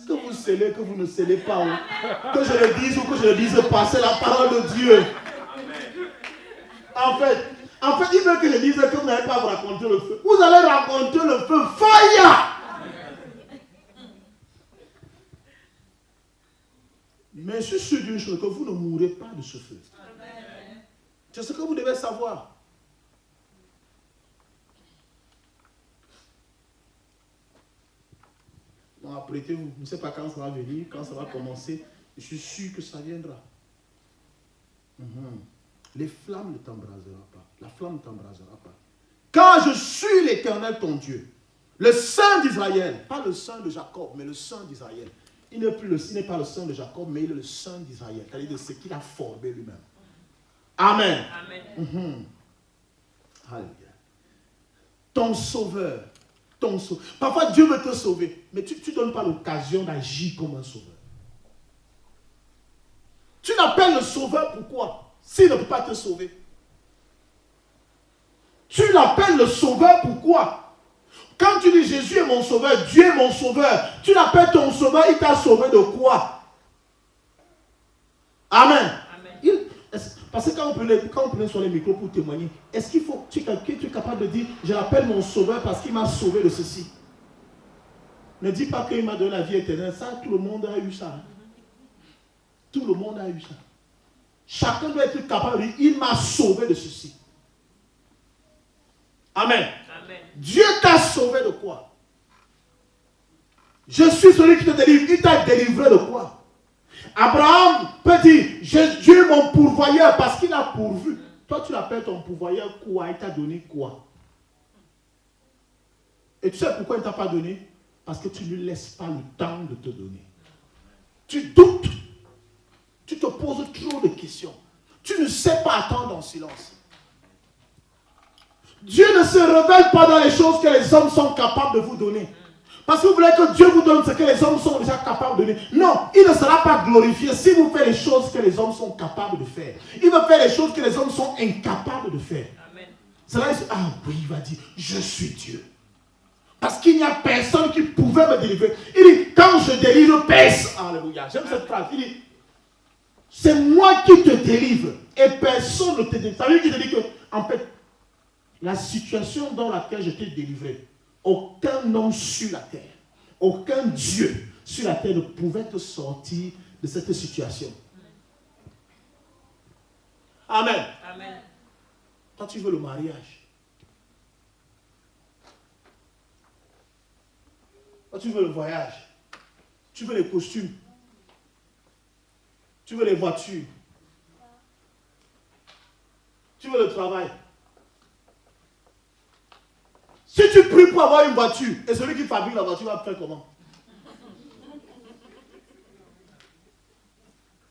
Que vous scellez, que vous ne scellez pas, que je le dise ou que je ne le dise pas, c'est la parole de Dieu. En fait, il veut que je dise que vous n'allez pas vous raconter le feu. Vous allez raconter le feu. Fire! Mais je suis sûr d'une chose, que vous ne mourrez pas de ce feu. C'est ce que vous devez savoir. Bon, apprêtez-vous. Je ne sais pas quand ça va venir, quand ça va commencer. Je suis sûr que ça viendra. Les flammes ne t'embraseront pas. La flamme ne t'embrasera pas. Car je suis l'Éternel ton Dieu, le Saint d'Israël. Pas le Saint de Jacob, mais le Saint d'Israël. Il n'est pas le Saint de Jacob, mais il est le Saint d'Israël. C'est-à-dire de ce qu'il a formé lui-même. Amen. Amen. Alléluia. Ton sauveur. Parfois Dieu veut te sauver, mais tu ne donnes pas l'occasion d'agir comme un sauveur. Tu l'appelles le sauveur pourquoi? S'il ne peut pas te sauver. Tu l'appelles le sauveur pourquoi? Quand tu dis Jésus est mon sauveur, Dieu est mon sauveur, tu l'appelles ton sauveur, il t'a sauvé de quoi? Amen. Parce que quand on prenait sur les micros pour témoigner, est-ce qu'il faut que tu es capable de dire, je l'appelle mon sauveur parce qu'il m'a sauvé de ceci? Ne dis pas qu'il m'a donné la vie éternelle. Ça, tout le monde a eu ça. Tout le monde a eu ça. Chacun doit être capable de dire, il m'a sauvé de ceci. Amen. Amen. Dieu t'a sauvé de quoi? Je suis celui qui te délivre. Il t'a délivré de quoi? Abraham peut dire, Dieu est mon pourvoyeur parce qu'il a pourvu. Toi, tu l'appelles ton pourvoyeur quoi? Il t'a donné quoi? Et tu sais pourquoi il ne t'a pas donné? Parce que tu ne lui laisses pas le temps de te donner. Tu doutes. Tu te poses trop de questions. Tu ne sais pas attendre en silence. Dieu ne se révèle pas dans les choses que les hommes sont capables de vous donner. Parce que vous voulez que Dieu vous donne ce que les hommes sont déjà capables de donner. Non, il ne sera pas glorifié si vous faites les choses que les hommes sont capables de faire. Il va faire les choses que les hommes sont incapables de faire. Amen. C'est là, il va dire, je suis Dieu. Parce qu'il n'y a personne qui pouvait me délivrer. Il dit, quand je délivre personne. Alléluia. J'aime cette phrase. Il dit, c'est moi qui te délivre. Et personne ne te délivre. Ça veut dire qu'il te dit que, en fait, la situation dans laquelle je t'ai délivré, aucun homme sur la terre, aucun Dieu sur la terre ne pouvait te sortir de cette situation. Amen. Amen. Quand tu veux le mariage, quand tu veux le voyage, tu veux les costumes, tu veux les voitures, tu veux le travail. Si tu pries pour avoir une voiture, et celui qui fabrique la voiture va faire comment?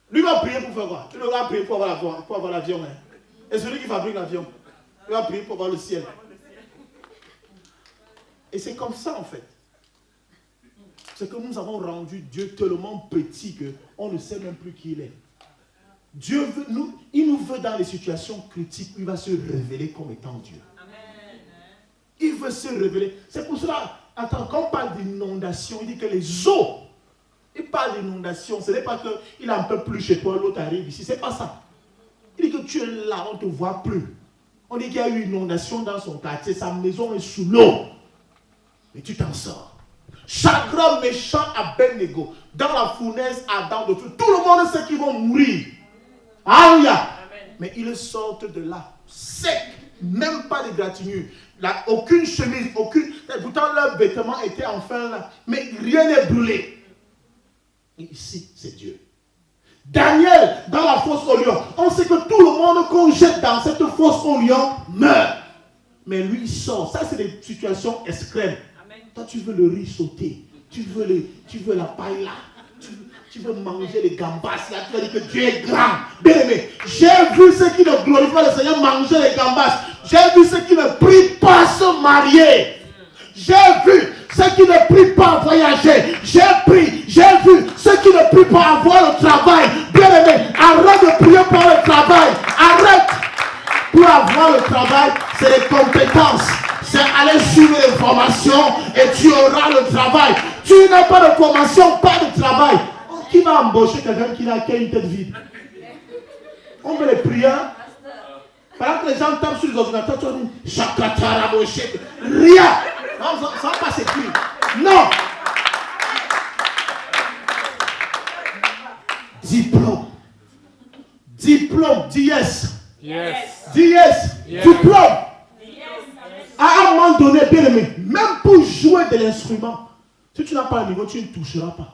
Lui va prier pour faire quoi? Il va prier pour avoir l'avion. Hein? Et celui qui fabrique l'avion, il va prier pour avoir le ciel. Et c'est comme ça en fait. C'est que nous avons rendu Dieu tellement petit qu'on ne sait même plus qui il est. Dieu il nous veut dans les situations critiques où il va se révéler comme étant Dieu. Amen. Il veut se révéler. C'est pour cela, quand on parle d'inondation, il dit que les eaux, il parle d'inondation, ce n'est pas qu'il a un peu plus chez toi, l'autre arrive ici, c'est pas ça. Il dit que tu es là, on ne te voit plus. On dit qu'il y a eu une inondation dans son quartier, sa maison est sous l'eau. Mais tu t'en sors. Chaque homme méchant à Abednego, dans la fournaise ardente de feu, tout le monde sait qu'ils vont mourir. Alléluia. Mais ils sortent de là, secs, même pas de gratinure. Là, aucune chemise, pourtant leurs vêtements étaient enfin là, mais rien n'est brûlé. Et ici, c'est Dieu. Daniel, dans la fosse au lion, on sait que tout le monde qu'on jette dans cette fosse au lion meurt. Mais lui, il sort. Ça, c'est des situations extrêmes. Amen. Toi, tu veux le riz sauté. Tu veux la paille là. Tu veux manger les gambas là. Tu vas dire que Dieu est grand. Bien aimé, j'ai vu ceux qui ne glorifient pas le Seigneur manger les gambas. J'ai vu ceux qui ne prient pas se marier. J'ai vu ceux qui ne prient pas voyager. J'ai vu ceux qui ne prient pas avoir le travail. Bien aimé, arrête de prier pour le travail. Arrête. Pour avoir le travail, c'est les compétences. C'est aller suivre les formations et tu auras le travail. Tu n'as pas de formation, pas de travail. Qui va embaucher quelqu'un qui a une tête vide? On veut les prières. Pendant que les gens tapent sur les ordinateurs, tu vas dire Chakatara Moshe. Rien. Non, ça va pas s'écrire. Non. Diplôme. Dis yes. Yes. Dis yes. Diplôme. À un moment donné, bien aimé, même pour jouer de l'instrument, si tu n'as pas le niveau, tu ne toucheras pas.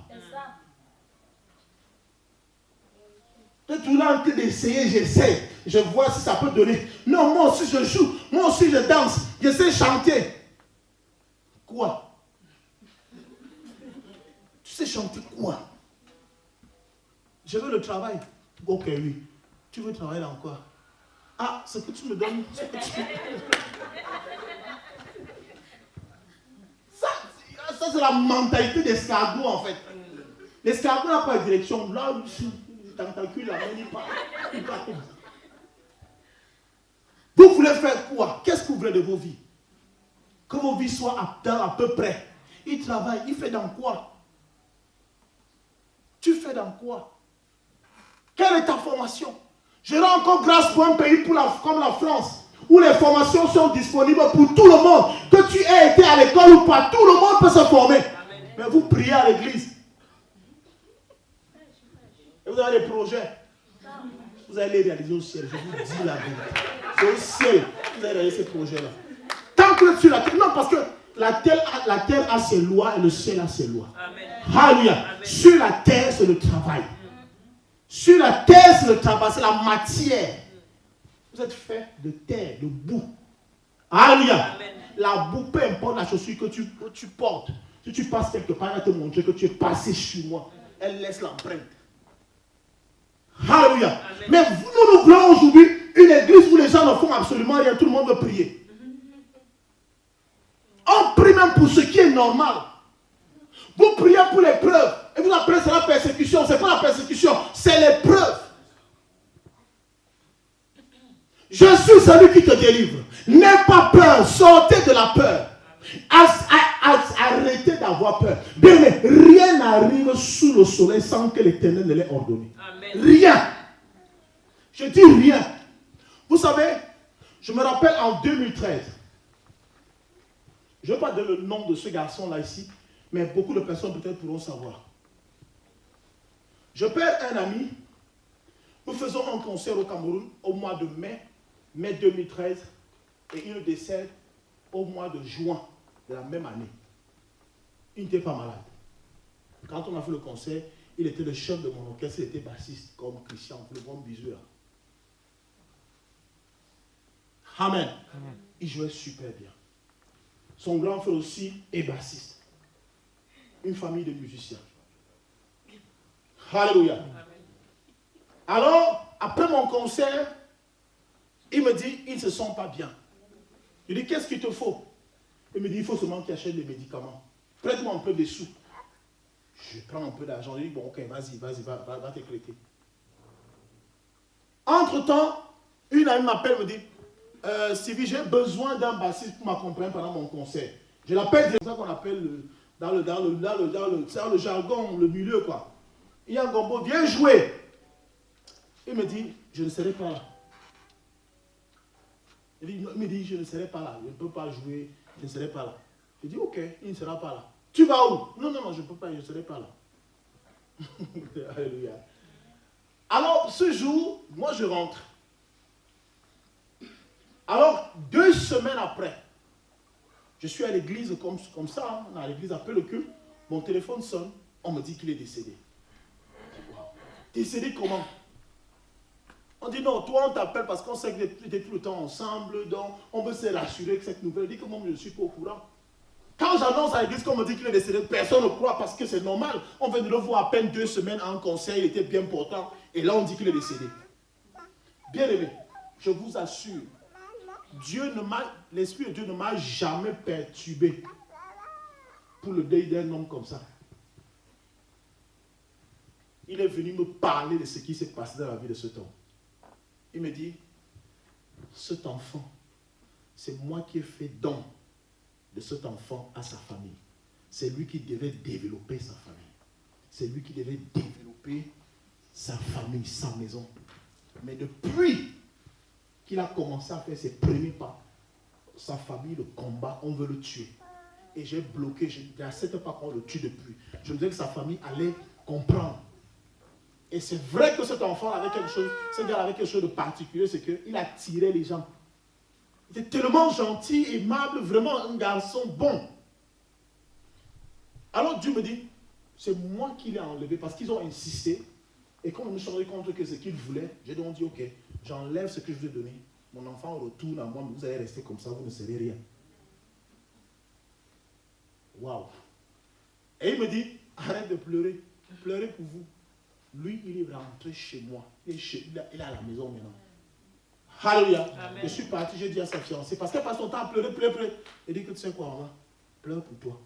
Tu es toujours en train d'essayer, j'essaie. Je vois si ça peut donner. Non, moi aussi je joue, moi aussi je danse, j'essaie de chanter. Quoi? Tu sais chanter quoi? Je veux le travail. Ok, oui. Tu veux travailler dans quoi? Ah, ce que tu me donnes, ce que tu... Ça c'est la mentalité d'escargot en fait. L'escargot n'a pas de direction. Là, tentacule, la main, il part. Vous voulez faire quoi? Qu'est-ce que vous voulez de vos vies? Que vos vies soient à peu près. Il travaille, il fait dans quoi? Tu fais dans quoi? Quelle est ta formation? Je rends encore grâce pour un pays comme la France, où les formations sont disponibles pour tout le monde. Que tu aies été à l'école ou pas, tout le monde peut se former. Amen. Mais vous priez à l'église. Et vous avez des projets. Vous allez les réaliser au ciel. Je vous dis la vérité. C'est au ciel que vous allez réaliser ces projets-là. Tant que sur la terre. Non, parce que la terre a ses lois et le ciel a ses lois. Alléluia. Sur la terre, c'est le travail. Sur la terre, c'est le travail, c'est la matière. Vous êtes fait de terre, de boue. Alléluia. La boue, peu importe la chaussure que tu portes. Si tu passes quelque part, elle va te montrer que tu es passé chez moi. Elle laisse l'empreinte. Alléluia. Mais nous voulons aujourd'hui une église où les gens ne font absolument rien. Tout le monde veut prier. On prie même pour ce qui est normal. Vous priez pour l'épreuve. Et vous appelez ça la persécution. Ce n'est pas la persécution, c'est l'épreuve. Je suis celui qui te délivre. N'aie pas peur. Sortez de la peur. Arrêtez d'avoir peur. Bien, mais rien n'arrive sous le soleil sans que l'Éternel ne l'ait ordonné. Amen. Rien. Je dis rien. Vous savez, je me rappelle en 2013. Je ne vais pas donner le nom de ce garçon-là ici, mais beaucoup de personnes peut-être pourront savoir. Je perds un ami. Nous faisons un concert au Cameroun au mois de mai 2013, et il décède au mois de juin de la même année. Il n'était pas malade. Quand on a fait le concert, il était le chef de mon orchestre, il était bassiste, comme Christian, le bon bisou là. Amen. Il jouait super bien. Son grand frère aussi est bassiste. Une famille de musiciens. Alléluia. Alors, après mon concert, il me dit, ils ne se sentent pas bien. Je dis, qu'est-ce qu'il te faut? Il me dit, il faut seulement qu'il achète des médicaments. Prête-moi un peu de sous. Je prends un peu d'argent. Je dis, bon, ok, vas-y, va t'éclater. Entre-temps, une amie m'appelle, me dit, Sylvie, j'ai besoin d'un bassiste pour m'accompagner pendant mon concert. Je l'appelle, c'est ça qu'on appelle dans le jargon, le milieu, quoi. Il y a un gombo, viens jouer. Il me dit, je ne serai pas là. Il me dit, je ne serai pas là, je ne peux pas jouer, je ne serai pas là. Je dis, ok, il ne sera pas là. Tu vas où? Non, je ne peux pas, je ne serai pas là. Alléluia. Alors, ce jour, moi je rentre. Alors, 2 semaines après, je suis à l'église comme ça, à l'église après le culte, mon téléphone sonne, on me dit qu'il est décédé. Wow. Décédé comment? On dit non, toi on t'appelle parce qu'on sait que tu étais tout le temps ensemble, donc on veut se rassurer que cette nouvelle, dit que moi je ne suis pas au courant. Quand j'annonce à l'église qu'on me dit qu'il est décédé, personne ne croit parce que c'est normal. On vient de le voir à peine 2 semaines en concert, il était bien portant, et là on dit qu'il est décédé. Bien aimé, je vous assure, l'Esprit de Dieu ne m'a jamais perturbé pour le deuil d'un homme comme ça. Il est venu me parler de ce qui s'est passé dans la vie de cet homme. Il me dit, cet enfant, c'est moi qui ai fait don de cet enfant à sa famille. C'est lui qui devait développer sa famille. C'est lui qui devait développer sa famille, sa maison. Mais depuis qu'il a commencé à faire ses premiers pas, sa famille, le combat, on veut le tuer. Et j'ai bloqué, je n'accepte pas qu'on le tue depuis. Je me disais que sa famille allait comprendre. Et c'est vrai que cet enfant avait quelque chose, ce gars avait quelque chose de particulier, c'est qu'il attirait les gens. Il était tellement gentil, aimable, vraiment un garçon bon. Alors Dieu me dit, c'est moi qui l'ai enlevé parce qu'ils ont insisté. Et quand on me s'est rendu compte que ce qu'ils voulaient, j'ai donc dit, ok, j'enlève ce que je vous ai donné. Mon enfant retourne à moi, mais vous allez rester comme ça, vous ne serez rien. Waouh. Et il me dit, arrête de pleurer. Pleurez pour vous. Lui, il est rentré chez moi. Il est à la maison maintenant. Alléluia. Je suis parti, j'ai dit à sa fiancée, parce qu'elle passe son temps à pleurer. Elle dit que tu sais quoi, maman, pleure pour toi.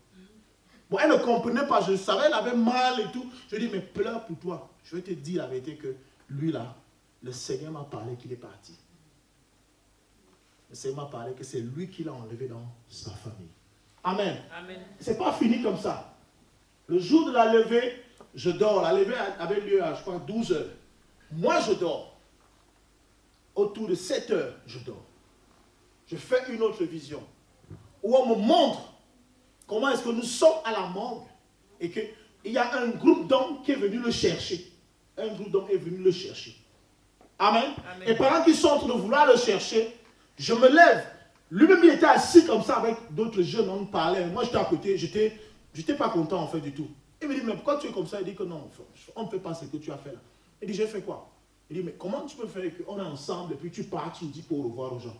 Bon, elle ne comprenait pas, je savais, elle avait mal et tout. Je dis, mais pleure pour toi. Je vais te dire la vérité que lui là, le Seigneur m'a parlé qu'il est parti. Le Seigneur m'a parlé que c'est lui qui l'a enlevé dans sa famille. Amen. Amen. C'est pas fini comme ça. Le jour de la levée, je dors. La levée avait lieu à, je crois, 12 heures. Moi, je dors. Autour de 7 heures, je dors. Je fais une autre vision où on me montre comment est-ce que nous sommes à la morgue et qu'il y a un groupe d'hommes qui est venu le chercher. Un groupe d'hommes est venu le chercher. Amen. Amen. Et pendant qu'ils sont en train de vouloir le chercher, je me lève. Lui-même, il était assis comme ça avec d'autres jeunes, on parlait. Moi, j'étais à côté, j'étais pas content en fait du tout. Il me dit, mais pourquoi tu es comme ça? Il dit que non, on ne fait pas ce que tu as fait là. Il dit, j'ai fait quoi? Il dit, mais comment tu peux faire qu'on est ensemble et puis tu pars, tu nous dis pour au revoir aux gens?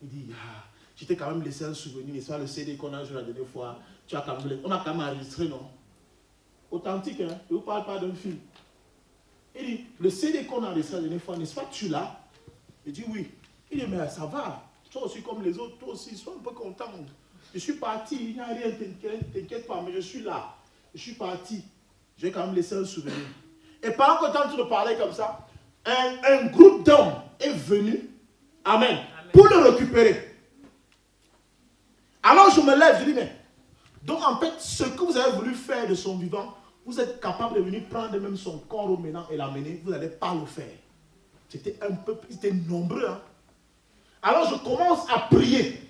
Il dit, ah, je t'ai quand même laissé un souvenir, c'est le CD qu'on a joué la dernière fois. On a quand même enregistré, non? Authentique, hein? Je ne vous parle pas d'un film. Il dit, le CD qu'on a enregistré la dernière fois, n'est-ce pas tu l'as? Il dit, oui. Il dit, mais ça va. Toi aussi comme les autres, toi aussi, sois un peu content. Je suis parti, il n'y a rien, t'inquiète pas, mais je suis là. Je suis parti. J'ai quand même laissé un souvenir. Et pendant qu'on est en train de parler comme ça, un groupe d'hommes est venu, amen, pour le récupérer. Alors je me lève, je dis, mais, donc en fait, ce que vous avez voulu faire de son vivant, vous êtes capable de venir prendre même son corps au maintenant et l'amener, vous n'allez pas le faire. C'était un peu, c'était nombreux, hein. Alors je commence à prier.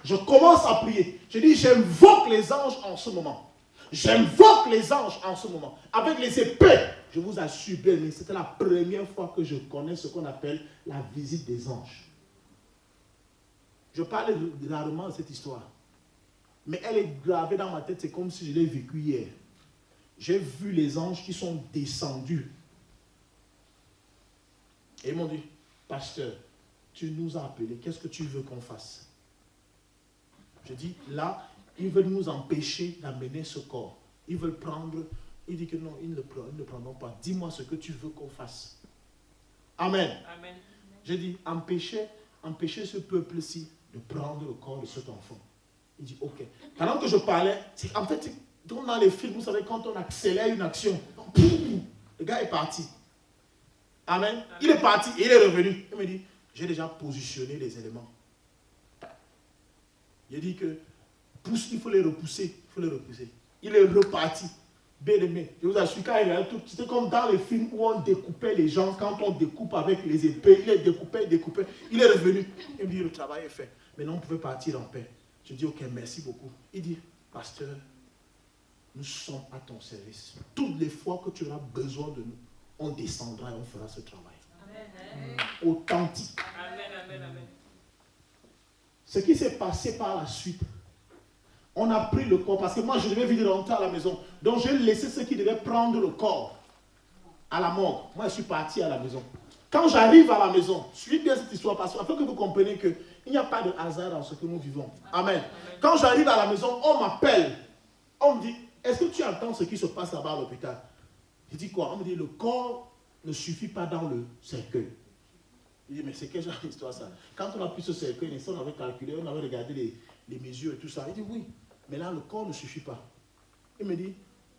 Je commence à prier. Je dis, j'invoque les anges en ce moment. J'invoque les anges en ce moment. Avec les épées, je vous assure, bien, c'était la première fois que je connais ce qu'on appelle la visite des anges. Je parle rarement de cette histoire. Mais elle est gravée dans ma tête, c'est comme si je l'ai vécu hier. J'ai vu les anges qui sont descendus. Et ils m'ont dit, pasteur, tu nous as appelés, qu'est-ce que tu veux qu'on fasse? Je dis, là, ils veulent nous empêcher d'amener ce corps. Ils veulent prendre, il dit que non, ils ne le prendront pas. Dis-moi ce que tu veux qu'on fasse. Amen. Amen. Je dis, empêcher ce peuple-ci de prendre le corps de cet enfant. Il dit, ok. Pendant que je parlais, en fait, dans les films, vous savez, quand on accélère une action, le gars est parti. Amen. Il est parti et il est revenu. Il me dit, j'ai déjà positionné les éléments. Il a dit que il faut les repousser. Il est reparti. Bien aimé. Je vous assure, quand il a tout, c'était comme dans les films où on découpait les gens, quand on découpe avec les épées, il est découpé. Il est revenu. Il me dit, le travail est fait. Maintenant, on pouvait partir en paix. Je dis, ok, merci beaucoup. Il dit, pasteur, nous sommes à ton service. Toutes les fois que tu auras besoin de nous, on descendra et on fera ce travail. Amen. Authentique. Amen. Ce qui s'est passé par la suite, on a pris le corps, parce que moi je devais venir rentrer à la maison. Donc j'ai laissé ceux qui devaient prendre le corps à la morgue. Moi je suis parti à la maison. Quand j'arrive à la maison, suivez bien cette histoire, parce qu'il faut que vous compreniez qu'il n'y a pas de hasard dans ce que nous vivons. Amen. Quand j'arrive à la maison, on m'appelle. On me dit, est-ce que tu entends ce qui se passe là-bas à l'hôpital? Je dis quoi? On me dit, le corps ne suffit pas dans le cercueil. Je dis, mais c'est quel genre d'histoire ça? Quand on a pris ce cercueil, on avait calculé, on avait regardé les mesures et tout ça. Il dit, oui, mais là, le corps ne suffit pas. Il me dit,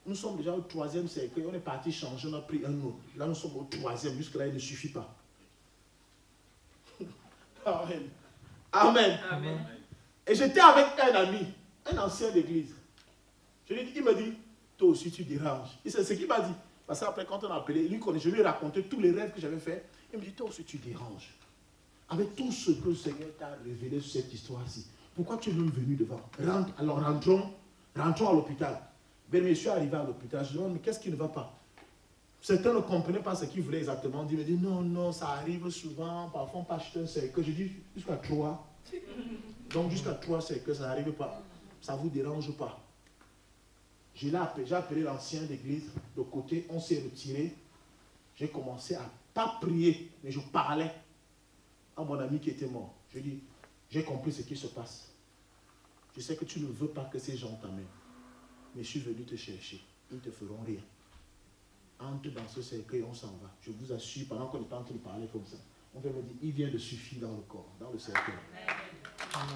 nous sommes déjà au 3e cercueil, on est parti changer, on a pris un autre. Là, nous sommes au 3e, jusque-là, il ne suffit pas. Amen. Amen. Amen. Et j'étais avec un ami, un ancien d'église. Il me dit, toi aussi tu déranges. Et c'est ce qu'il m'a dit. Parce qu'après, quand on a appelé, je lui ai raconté tous les rêves que j'avais faits. Il me dit, toi aussi tu déranges. Avec tout ce que le Seigneur t'a révélé sur cette histoire-ci, pourquoi tu es même venu devant? Alors rentrons à l'hôpital. Ben, je suis arrivé à l'hôpital. Je lui demande, mais qu'est-ce qui ne va pas? Certains ne comprenaient pas ce qu'il voulait exactement dire. Il me dit, non, ça arrive souvent. Parfois, on peut acheter un cercueil. Je dis, jusqu'à 3. Donc, jusqu'à 3 cercueils, ça n'arrive pas. Ça ne vous dérange pas. J'ai appelé l'ancien d'église de côté. On s'est retiré. J'ai commencé à pas prier, mais je parlais à mon ami qui était mort. Je dis, j'ai compris ce qui se passe. Je sais que tu ne veux pas que ces gens t'amènent. Mais je suis venu te chercher. Ils ne te feront rien. Entre dans ce cercueil, on s'en va. Je vous assure, pendant qu'on est en train de parler comme ça, on peut me dire, il vient de suffire dans le corps, dans le cercueil. Amen.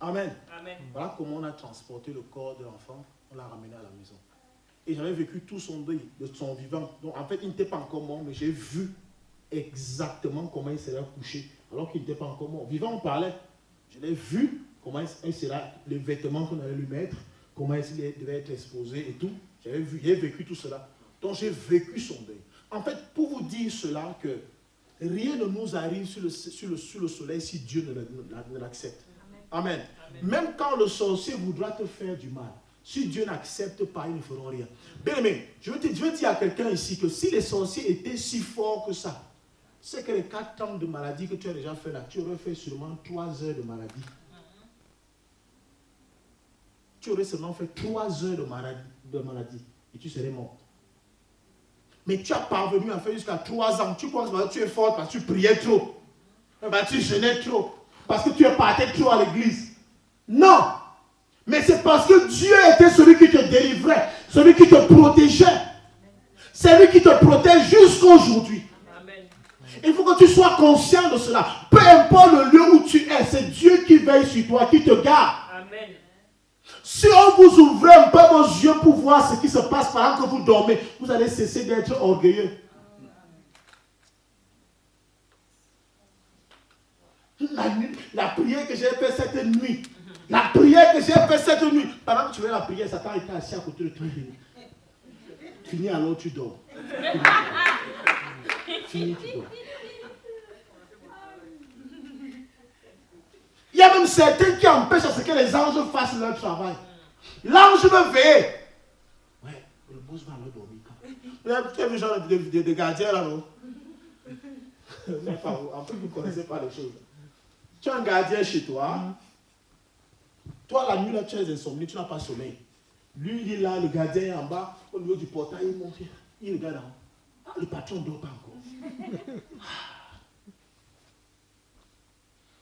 Amen. Amen. Voilà comment on a transporté le corps de l'enfant, on l'a ramené à la maison. Et j'avais vécu tout son deuil de son vivant. Donc en fait, il n'était pas encore mort, mais j'ai vu exactement comment il serait couché, alors qu'il n'était pas encore mort. Vivant, on parlait. Je l'ai vu, comment il sera, les vêtements qu'on allait lui mettre, comment il devait être exposé et tout. J'ai vécu tout cela. Donc j'ai vécu son deuil. En fait, pour vous dire cela, que rien ne nous arrive sur le soleil si Dieu ne l'accepte. Amen. Amen. Même quand le sorcier voudra te faire du mal, si Dieu n'accepte pas, ils ne feront rien. Bien aimé, je veux dire à quelqu'un ici que si les sorciers étaient si forts que ça, c'est que les 4 ans de maladie que tu as déjà fait là, tu aurais fait seulement 3 heures de maladie. Tu aurais seulement fait 3 heures de maladie et tu serais mort. Mais tu as parvenu à faire jusqu'à 3 ans. Tu penses que tu es fort parce que tu priais trop. Tu jeûnais trop. Parce que tu es parti trop à l'église. Non. Mais c'est parce que Dieu était celui qui te délivrait, celui qui te protégeait. C'est lui qui te protège jusqu'à aujourd'hui. Il faut que tu sois conscient de cela. Peu importe le lieu où tu es, c'est Dieu qui veille sur toi, qui te garde. Amen. Si on vous ouvre un peu vos yeux pour voir ce qui se passe pendant que vous dormez, vous allez cesser d'être orgueilleux. La prière que j'ai faite cette nuit, pendant que tu fais la prière, Satan était assis à côté de toi. Fini alors tu dors. Fini tu dors. Il y a même certains qui empêchent à ce que les anges fassent leur travail. L'ange veut veiller. Ouais, le boss va leur dormir. Tu as vu genre de gardien là, non? En fait, vous ne connaissez pas les choses. Tu as un gardien chez toi. Toi, la nuit, là, tu es insomnie, tu n'as pas sommeil. Lui, il est là, le gardien est en bas, au niveau du portail, il monte. Il regarde en haut. Le patron ne dort pas encore.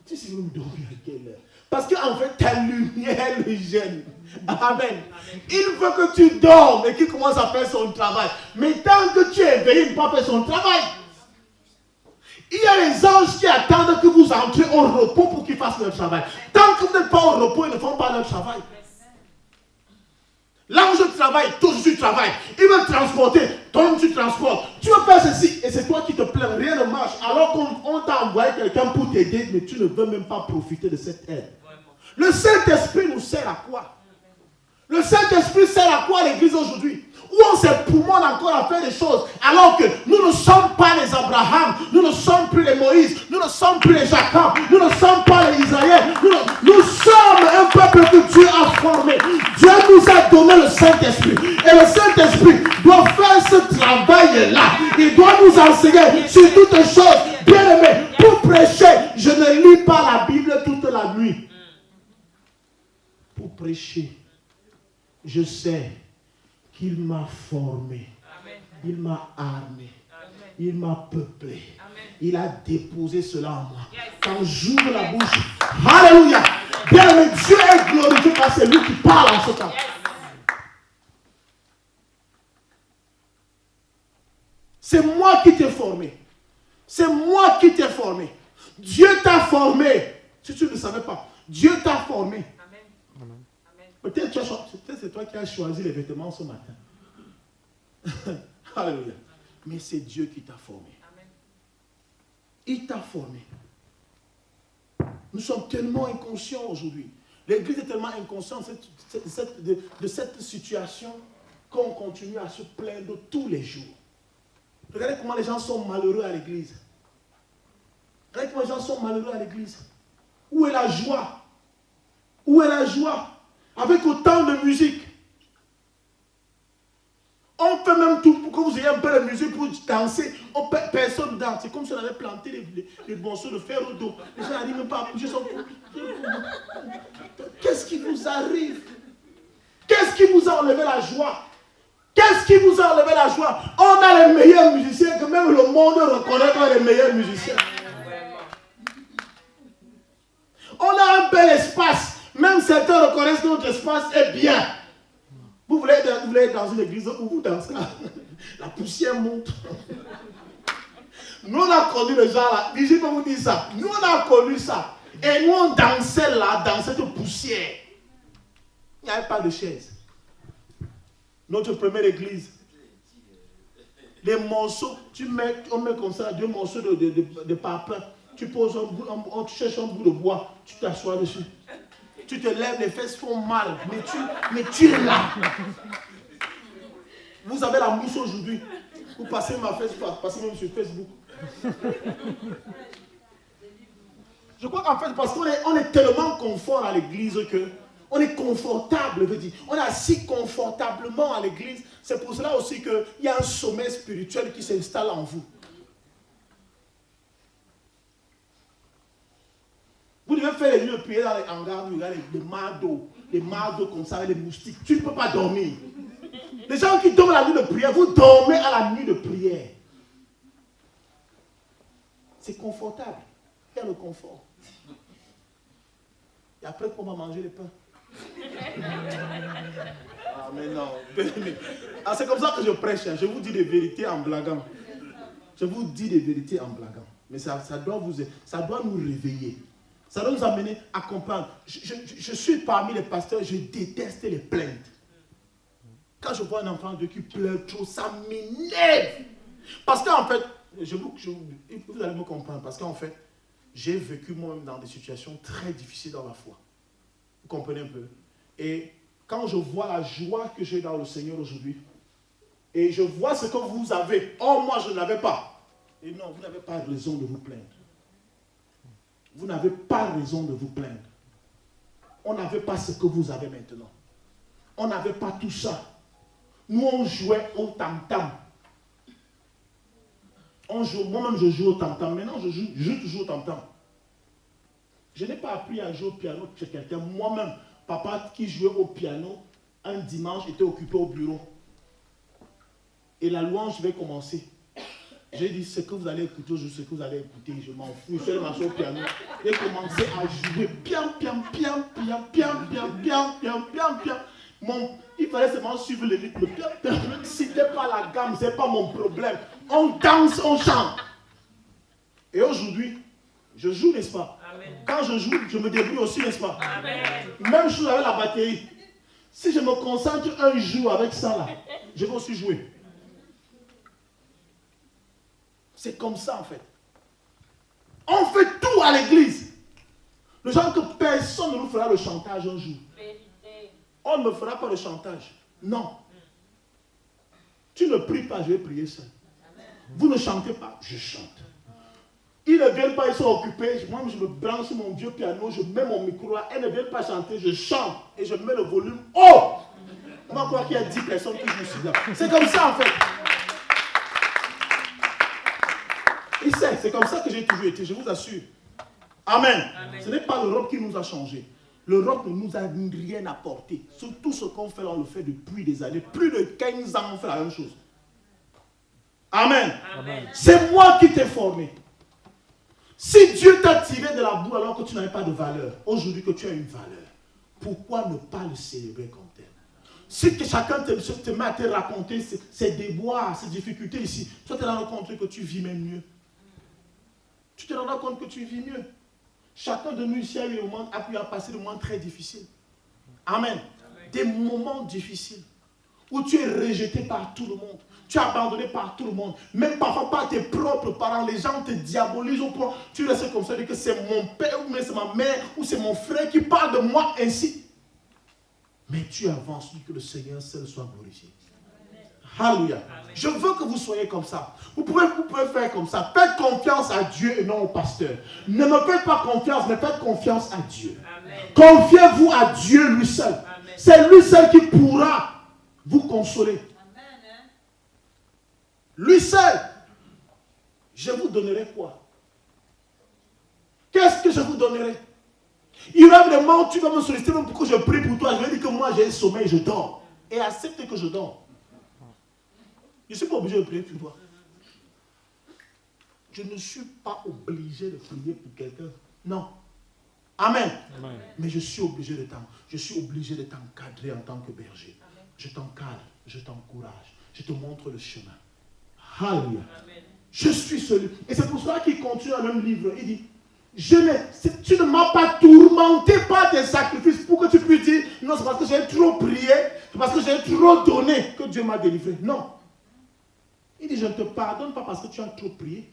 Tu sais, vous me dormez à quelle heure? Parce qu'en fait, ta lumière le gêne. Amen. Il veut que tu dormes et qu'il commence à faire son travail. Mais tant que tu es éveillé, il ne peut pas faire son travail. Il y a les anges qui attendent que vous entrez au repos pour qu'ils fassent leur travail. Tant que vous n'êtes pas au repos, ils ne font pas leur travail. Là où je travaille, toi tu travailles. Il veut transporter, toi tu transportes. Tu veux faire ceci et c'est toi qui te plains, rien ne marche. Alors qu'on t'a envoyé quelqu'un pour t'aider, mais tu ne veux même pas profiter de cette aide. Le Saint-Esprit nous sert à quoi? Le Saint-Esprit sert à quoi l'église aujourd'hui? Où on s'époumonne encore à faire des choses, alors que nous ne sommes pas les Abraham, nous ne sommes plus les Moïse, nous ne sommes plus les Jacob, nous ne sommes pas les Israël, nous sommes un peuple que Dieu a formé. Dieu nous a donné le Saint-Esprit. Et le Saint-Esprit doit faire ce travail-là. Il doit nous enseigner sur toutes les choses. Bien aimé, pour prêcher, je ne lis pas la Bible toute la nuit. Pour prêcher, je sais qu'il m'a formé, amen. Il m'a armé, amen. Il m'a peuplé, amen. Il a déposé cela en moi. Yes. Quand j'ouvre la bouche, alléluia, bien aimé, Dieu est glorifié parce que c'est lui qui parle en ce temps. Yes. C'est moi qui t'ai formé. C'est moi qui t'ai formé. Dieu t'a formé. Si tu ne le savais pas, Dieu t'a formé. Amen. Peut-être c'est toi qui as choisi les vêtements ce matin. Alléluia. Mais c'est Dieu qui t'a formé. Amen. Il t'a formé. Nous sommes tellement inconscients aujourd'hui. L'église est tellement inconsciente de cette situation qu'on continue à se plaindre tous les jours. Regardez comment les gens sont malheureux à l'église. Regardez comment les gens sont malheureux à l'église. Où est la joie? Où est la joie? Avec autant de musique. On fait même tout pour que vous ayez un peu de musique pour danser. Personne danse. C'est comme si on avait planté les morceaux de fer au dos. Les gens n'arrivent même pas à bouger. Qu'est-ce qui vous arrive? Qu'est-ce qui vous a enlevé la joie? Qu'est-ce qui vous a enlevé la joie? On a les meilleurs musiciens que même le monde reconnaît comme les meilleurs musiciens. On a un bel espace. Même certains reconnaissent que notre espace est bien. Vous voulez être dans une église où vous dansez. La poussière monte. Nous, on a connu les gens là. Je peux vous dire ça. Nous, on a connu ça. Et nous, on dansait là, dans cette poussière. Il n'y avait pas de chaise. Notre première église. Les morceaux, on met comme ça 2 morceaux de parpaing. Tu poses tu cherches un bout de bois, tu t'assois dessus. Tu te lèves, les fesses font mal, mais tu es là. Vous avez la mousse aujourd'hui. Vous passez ma fesse, passez même sur Facebook. Je crois qu'en fait, parce qu'on est tellement confort à l'église qu'on est confortable, veut dire. On est assis confortablement à l'église. C'est pour cela aussi qu'il y a un sommeil spirituel qui s'installe en vous. Vous devez faire les nuits de prière dans les hangars, les mardeaux comme ça, les moustiques. Tu ne peux pas dormir. Les gens qui dorment la nuit de prière, vous dormez à la nuit de prière. C'est confortable. Il y a le confort. Et après, on va manger les pains. Ah, mais non. Ah, c'est comme ça que je prêche. Je vous dis des vérités en blaguant. Je vous dis des vérités en blaguant. Mais ça doit nous réveiller. Ça doit nous amener à comprendre. Je suis parmi les pasteurs, je déteste les plaintes. Quand je vois un enfant de Dieu qui pleure trop, ça m'énerve. Parce qu'en fait, vous allez me comprendre, parce qu'en fait, j'ai vécu moi-même dans des situations très difficiles dans la foi. Vous comprenez un peu? Et quand je vois la joie que j'ai dans le Seigneur aujourd'hui, et je vois ce que vous avez, oh moi je ne l'avais pas. Et non, vous n'avez pas raison de vous plaindre. Vous n'avez pas raison de vous plaindre. On n'avait pas ce que vous avez maintenant. On n'avait pas tout ça. Nous, on jouait au tam-tam. Moi-même, je joue au tam-tam. Maintenant, je joue toujours au tam-tam. Je n'ai pas appris à jouer au piano chez quelqu'un. Moi-même, papa qui jouait au piano, un dimanche, était occupé au bureau. Et la louange va commencer. J'ai dit, ce que vous allez écouter aujourd'hui, ce que vous allez écouter, je m'en fous. Je fais le marché au piano. J'ai commencé à jouer. Piam. Il fallait seulement suivre le rythme. Si ce n'est pas la gamme, ce n'est pas mon problème. On danse, on chante. Et aujourd'hui, je joue, n'est-ce pas? Amen. Quand je joue, je me débrouille aussi, n'est-ce pas? Amen. Même chose avec la batterie. Si je me concentre un jour avec ça là, je vais aussi jouer. C'est comme ça en fait. On fait tout à l'église. Le genre que personne ne nous fera le chantage un jour. On ne me fera pas le chantage. Non. Tu ne pries pas, je vais prier seul. Vous ne chantez pas, je chante. Ils ne viennent pas, ils sont occupés. Moi, je me branche sur mon vieux piano, je mets mon micro là. Elles ne viennent pas chanter, je chante. Et je mets le volume haut. On va croire qu'il y a 10 personnes qui jouent ici là. C'est comme ça en fait. Et c'est comme ça que j'ai toujours été, je vous assure. Amen. Amen. Ce n'est pas l'Europe qui nous a changé. L'Europe ne nous a rien apporté. Sur tout ce qu'on fait là, on le fait depuis des années. Plus de 15 ans, on fait la même chose. Amen. Amen. C'est moi qui t'ai formé. Si Dieu t'a tiré de la boue alors que tu n'avais pas de valeur, aujourd'hui que tu as une valeur, pourquoi ne pas le célébrer comme tel? Si que chacun te met à te raconter ses déboires, ses difficultés ici, toi tu te rends compte que tu vis même mieux. Tu te rends compte que tu vis mieux. Chacun de nous ici a pu passer des moments très difficiles. Amen. Des moments difficiles où tu es rejeté par tout le monde. Tu es abandonné par tout le monde. Même parfois par tes propres parents. Les gens te diabolisent au point. Tu restes comme ça, dire que c'est mon père ou c'est ma mère ou c'est mon frère qui parle de moi ainsi. Mais tu avances, que le Seigneur seul soit glorifié. Alléluia. Je veux que vous soyez comme ça. Vous pouvez faire comme ça. Faites confiance à Dieu et non au pasteur. Ne me faites pas confiance, mais faites confiance à Dieu. Confiez-vous à Dieu lui seul. Amen. C'est lui seul qui pourra vous consoler. Amen. Lui seul. Je vous donnerai quoi? Qu'est-ce que je vous donnerai? Il y aura des moments où tu vas me solliciter même pour que je prie pour toi. Je vais dire que moi j'ai un sommeil, je dors. Et accepte que je dors. Je ne suis pas obligé de prier pour toi. Je ne suis pas obligé de prier pour quelqu'un. Non. Amen. Amen. Mais je suis obligé de t'encadrer en tant que berger. Amen. Je t'encadre, je t'encourage, je te montre le chemin. Alléluia. Je suis celui. Et c'est pour cela qu'il continue dans le même livre. Il dit, tu ne m'as pas tourmenté par tes sacrifices pour que tu puisses dire, non, c'est parce que j'ai trop prié, c'est parce que j'ai trop donné que Dieu m'a délivré. Non. Il dit, je ne te pardonne pas parce que tu as trop prié.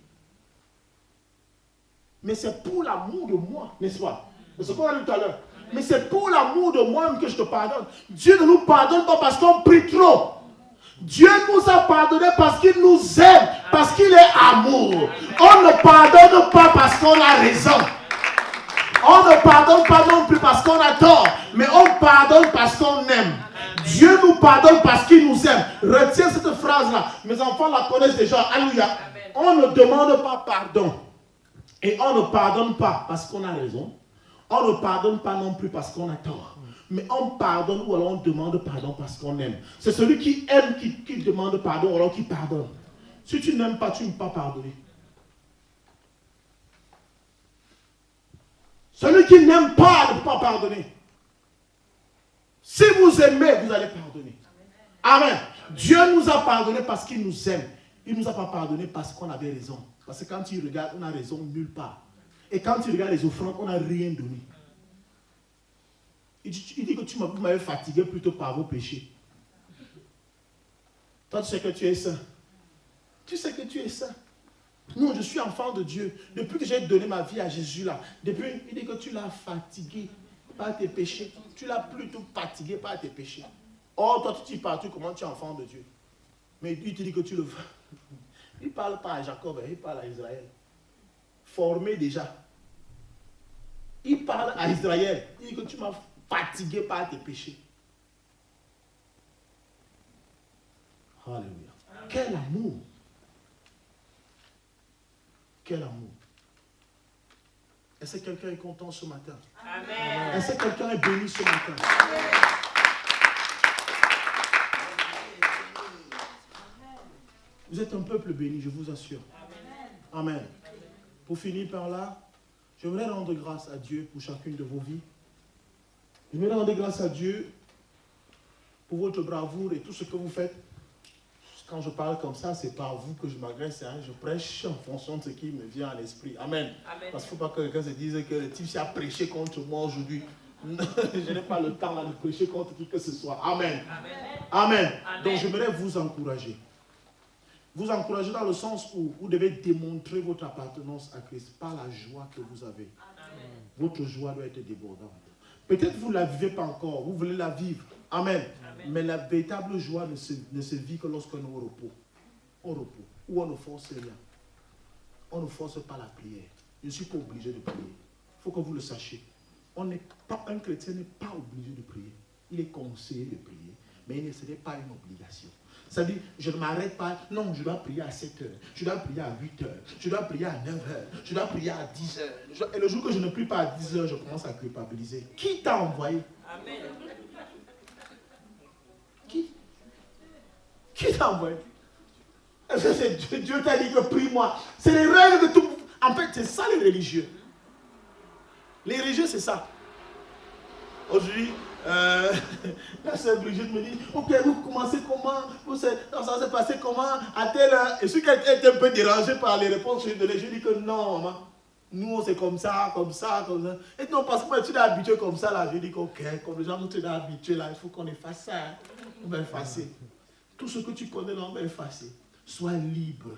Mais c'est pour l'amour de moi, n'est-ce pas? C'est ce qu'on a dit tout à l'heure. Mais c'est pour l'amour de moi que je te pardonne. Dieu ne nous pardonne pas parce qu'on prie trop. Dieu nous a pardonné parce qu'il nous aime, parce qu'il est amour. On ne pardonne pas parce qu'on a raison. On ne pardonne pas non plus parce qu'on a tort, mais on pardonne parce qu'on aime. Dieu nous pardonne parce qu'il nous aime. Retiens cette phrase-là. Mes enfants la connaissent déjà. Alléluia. On ne demande pas pardon. Et on ne pardonne pas parce qu'on a raison. On ne pardonne pas non plus parce qu'on a tort. Mais on pardonne ou alors on demande pardon parce qu'on aime. C'est celui qui aime qui demande pardon ou alors qui pardonne. Si tu n'aimes pas, tu ne peux pas pardonner. Celui qui n'aime pas ne peut pas pardonner. Si vous aimez, vous allez pardonner. Amen. Dieu nous a pardonné parce qu'il nous aime. Il ne nous a pas pardonné parce qu'on avait raison. Parce que quand il regarde, on a raison nulle part. Et quand il regarde les offrandes, on n'a rien donné. Il dit que vous m'avez fatigué plutôt par vos péchés. Toi, tu sais que tu es saint. Tu sais que tu es saint. Non, je suis enfant de Dieu. Depuis que j'ai donné ma vie à Jésus là, depuis, il dit que tu l'as fatigué par tes péchés. Tu l'as plutôt fatigué par tes péchés. Or, toi, tu dis partout comment tu es enfant de Dieu. Mais lui, il te dit que tu le veux. Il ne parle pas à Jacob, il parle à Israël. Formé déjà. Il parle à Israël. Il dit que tu m'as fatigué par tes péchés. Alléluia. Quel amour. Quel amour. Est-ce que quelqu'un est content ce matin? Amen. Est-ce que quelqu'un est béni ce matin? Amen. Vous êtes un peuple béni, je vous assure. Amen. Amen. Pour finir par là, je voudrais rendre grâce à Dieu pour chacune de vos vies. Je voudrais rendre grâce à Dieu pour votre bravoure et tout ce que vous faites. Quand je parle comme ça, c'est pas à vous que je m'agresse, hein. Je prêche en fonction de ce qui me vient à l'esprit. Amen. Amen. Parce qu'il ne faut pas que quelqu'un se dise que le type s'est prêché contre moi aujourd'hui. Je n'ai pas le temps là de prêcher contre qui que ce soit. Amen. Amen. Amen. Amen. Donc j'aimerais vous encourager. Vous encourager dans le sens où vous devez démontrer votre appartenance à Christ par la joie que vous avez. Amen. Votre joie doit être débordante. Peut-être vous ne la vivez pas encore, vous voulez la vivre. Amen. Amen. Mais la véritable joie ne se vit que lorsqu'on est au repos. Au repos. Où on ne force rien. On ne force pas la prière. Je ne suis pas obligé de prier. Il faut que vous le sachiez. Un chrétien n'est pas obligé de prier. Il est conseillé de prier. Mais ce n'est pas une obligation. C'est-à-dire, je ne m'arrête pas. Non, je dois prier à 7 heures. Je dois prier à 8 heures. Je dois prier à 9 heures. Je dois prier à 10 heures. Et le jour que je ne prie pas à 10 heures, je commence à culpabiliser. Qui t'a envoyé? Amen. Qui t'a envoyé? Dieu t'a dit que prie-moi. C'est les règles de tout. En fait, c'est ça les religieux. Les religieux, c'est ça. Aujourd'hui, la sœur Brigitte me dit, ok, vous commencez comment? Ça s'est passé comment? À telle heure. Et si quelqu'un était un peu dérangé par les réponses que je donnais, je dis que non, maman. Nous, c'est comme ça, comme ça, comme ça. Et non, parce que tu es habitué comme ça, là. Je dis que, ok, comme les gens nous sont habitués, là, il faut qu'on efface ça. Hein. On va effacer. Tout ce que tu connais, là, on va effacer. Sois libre.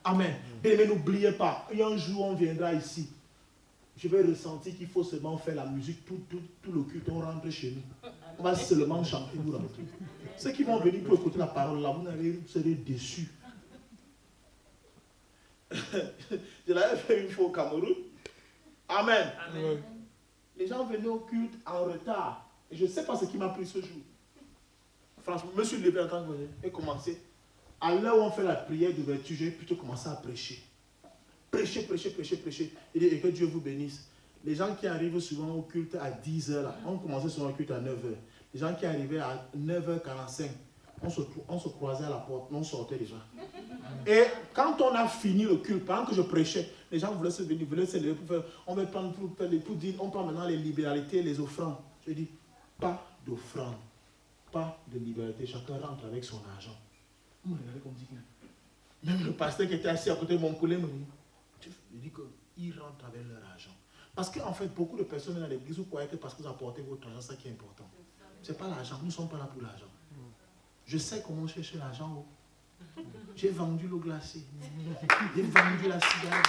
Amen. Mais n'oubliez pas, il y a un jour, on viendra ici. Je vais ressentir qu'il faut seulement faire la musique, tout le culte, on rentre chez nous. On va seulement chanter, vous rentrez. Ceux qui vont venir pour écouter la parole, là, vous serez déçus. Je l'avais fait une fois au Cameroun. Amen. Amen. Les gens venaient au culte en retard. Et je ne sais pas ce qui m'a pris ce jour. Franchement, je me suis levé en tant que j'ai commencé. À l'heure où on fait la prière d'ouverture, j'ai plutôt commencé à prêcher. Prêcher. Et que Dieu vous bénisse. Les gens qui arrivent souvent au culte à 10h, là, on commençait souvent le culte à 9h. Les gens qui arrivaient à 9h45, on se croisait à la porte, on sortait déjà. Et quand on a fini le culte, pendant que je prêchais, les gens voulaient se venir, voulaient se lever pour faire, on va prendre pour dire, on prend maintenant les libéralités, les offrandes. Je dis, pas d'offrande, pas de libéralité, chacun rentre avec son argent. On me regardait comme dit, même le pasteur qui était assis à côté de mon collègue me dit qu'ils rentrent avec leur argent. Parce qu'en fait, beaucoup de personnes dans l'église, vous croyez que parce que vous apportez votre argent, c'est ça qui est important. Ce n'est pas l'argent, nous ne sommes pas là pour l'argent. Je sais comment chercher l'argent. J'ai vendu l'eau glacée. J'ai vendu la cigarette.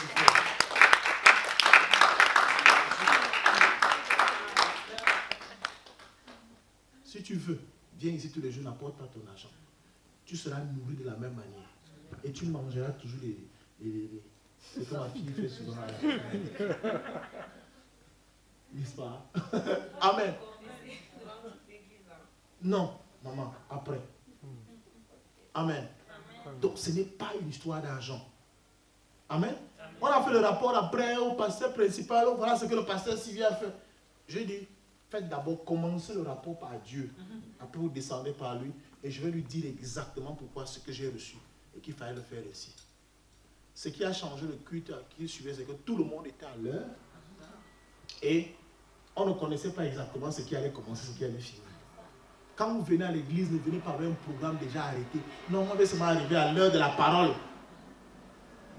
Si tu veux, viens ici tous les jours, n'apporte pas ton argent. Tu seras nourri de la même manière. Et tu mangeras toujours c'est comme ma fille fait souvent. N'est-ce pas? Amen. Non, maman, après. Amen. Donc ce n'est pas une histoire d'argent. Amen. On a fait le rapport après au pasteur principal. Voilà ce que le pasteur Sylvia a fait. Je dis, faites d'abord commencer le rapport par Dieu. Après vous descendez par lui. Et je vais lui dire exactement pourquoi ce que j'ai reçu. Et qu'il fallait le faire ici. Ce qui a changé le culte qui suivait, c'est que tout le monde était à l'heure. Et on ne connaissait pas exactement ce qui allait commencer, ce qui allait finir. Quand vous venez à l'église, ne venez pas avec un programme déjà arrêté. Non, moi je vais seulement arriver à l'heure de la parole.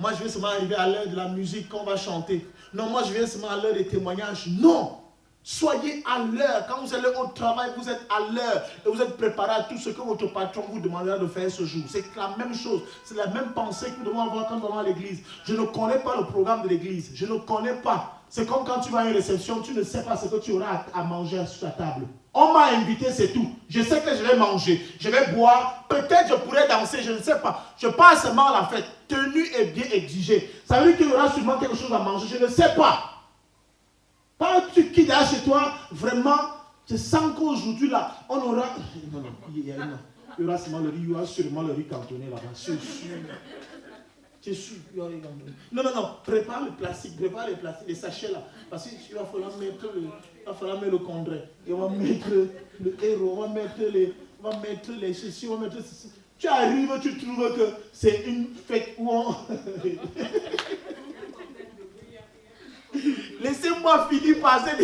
Moi je vais seulement arriver à l'heure de la musique qu'on va chanter. Non, moi je viens seulement à l'heure des témoignages. Non! Soyez à l'heure. Quand vous allez au travail, vous êtes à l'heure. Et vous êtes préparé à tout ce que votre patron vous demandera de faire ce jour. C'est la même chose. C'est la même pensée que nous devons avoir quand nous allons à l'église. Je ne connais pas le programme de l'église. Je ne connais pas. C'est comme quand tu vas à une réception, tu ne sais pas ce que tu auras à manger sur ta table. On m'a invité, c'est tout. Je sais que je vais manger, je vais boire. Peut-être je pourrais danser, je ne sais pas. Je passe seulement à la fête. Tenue est bien exigée. Ça veut dire qu'il y aura sûrement quelque chose à manger. Je ne sais pas. Quand tu quittes chez toi, vraiment, je sens qu'aujourd'hui, là, on aura... Non, il y aura sûrement le riz, il y aura sûrement le riz cantonné là-bas. C'est sûr. C'est sûr. Non, prépare le plastique, les sachets là. Parce qu'il va falloir mettre le congrès. Et on va mettre le héros, on va mettre les ceci, on va mettre ceci. Tu arrives, tu trouves que c'est une fête où on... Laissez-moi finir par cette...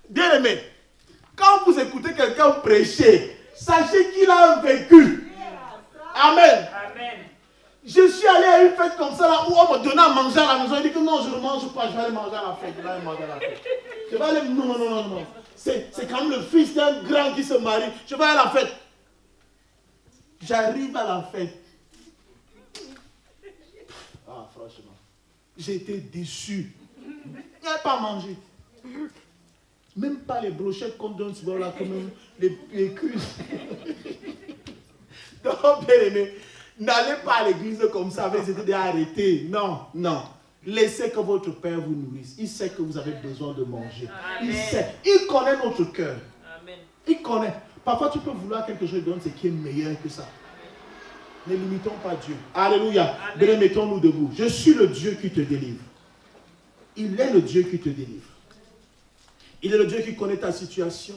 Bien aimé, quand vous écoutez quelqu'un prêcher, sachez qu'il a un vécu. Amen. Amen. Je suis allé à une fête comme ça là, où on me donnait à manger à la maison. Il dit que non, je ne mange pas, je vais aller manger à la fête. Je vais aller... Non. C'est comme le fils d'un grand qui se marie. Je vais à la fête. J'arrive à la fête. Ah, franchement. J'ai été déçu. Il n'avait pas mangé. Même pas les brochettes qu'on donne souvent là, comme les cuisses. Donc, bien aimé, n'allez pas à l'église comme ça, avec c'était déjà arrêté. Non. Laissez que votre Père vous nourrisse. Il sait que vous avez besoin de manger. Amen. Il sait. Il connaît notre cœur. Amen. Il connaît. Parfois, tu peux vouloir quelque chose de ce qui est meilleur que ça. Ne limitons pas Dieu. Alléluia. Bien, mettons-nous debout. Je suis le Dieu qui te délivre. Il est le Dieu qui te délivre. Il est le Dieu qui connaît ta situation.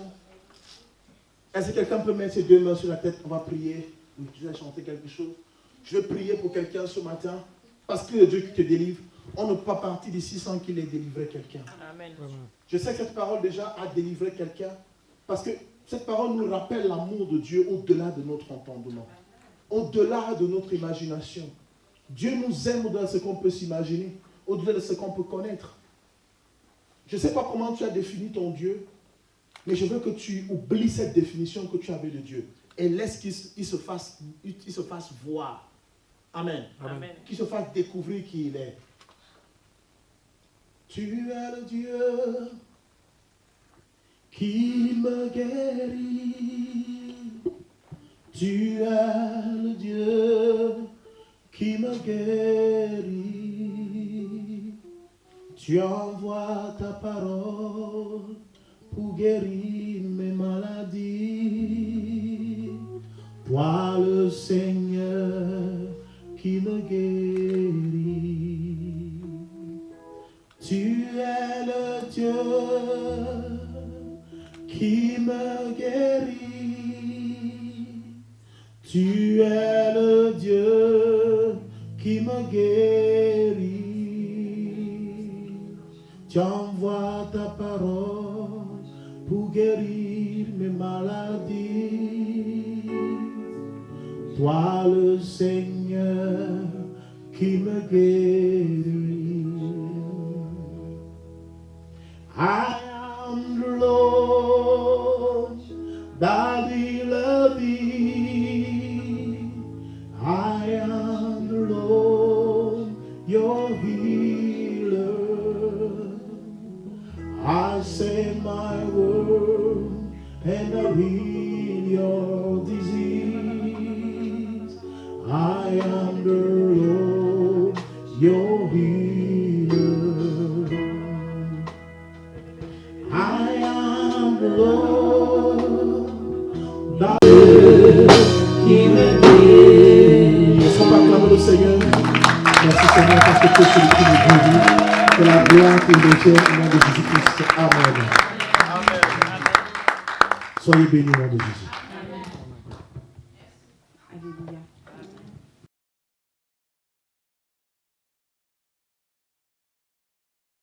Est-ce que quelqu'un peut mettre ses deux mains sur la tête? On va prier. Tu vas chanter quelque chose. Je vais prier pour quelqu'un ce matin. Parce qu'il est le Dieu qui te délivre. On ne peut pas partir d'ici sans qu'il ait délivré quelqu'un. Amen. Je sais que cette parole déjà a délivré quelqu'un. Parce que cette parole nous rappelle l'amour de Dieu au-delà de notre entendement. Au-delà de notre imagination. Dieu nous aime au-delà de ce qu'on peut s'imaginer. Au-delà de ce qu'on peut connaître. Je ne sais pas comment tu as défini ton Dieu, mais je veux que tu oublies cette définition que tu avais de Dieu et laisse qu'il se fasse voir. Amen. Amen. Qu'il se fasse découvrir qui il est. Tu es le Dieu qui me guérit. Tu es le Dieu qui me guérit. Tu envoies ta parole pour guérir mes maladies. Toi le Seigneur qui me guérit. Tu es le Dieu qui me guérit. Tu es le Dieu qui me guérit. Tu envoies ta parole pour guérir mes maladies. Toi le Seigneur qui me guérit. I am the Lord that healeth thee. I am the Lord your healer. I say my word and I heal your disease. I am the Lord your healer. I am the Lord that qui me guérit. Laissons acclamer le Seigneur. Merci Seigneur parce que tu es celui qui nous guérit. Que la gloire et le ciel au nom de Jésus-Christ. Amen. Soyez bénis au nom de Jésus.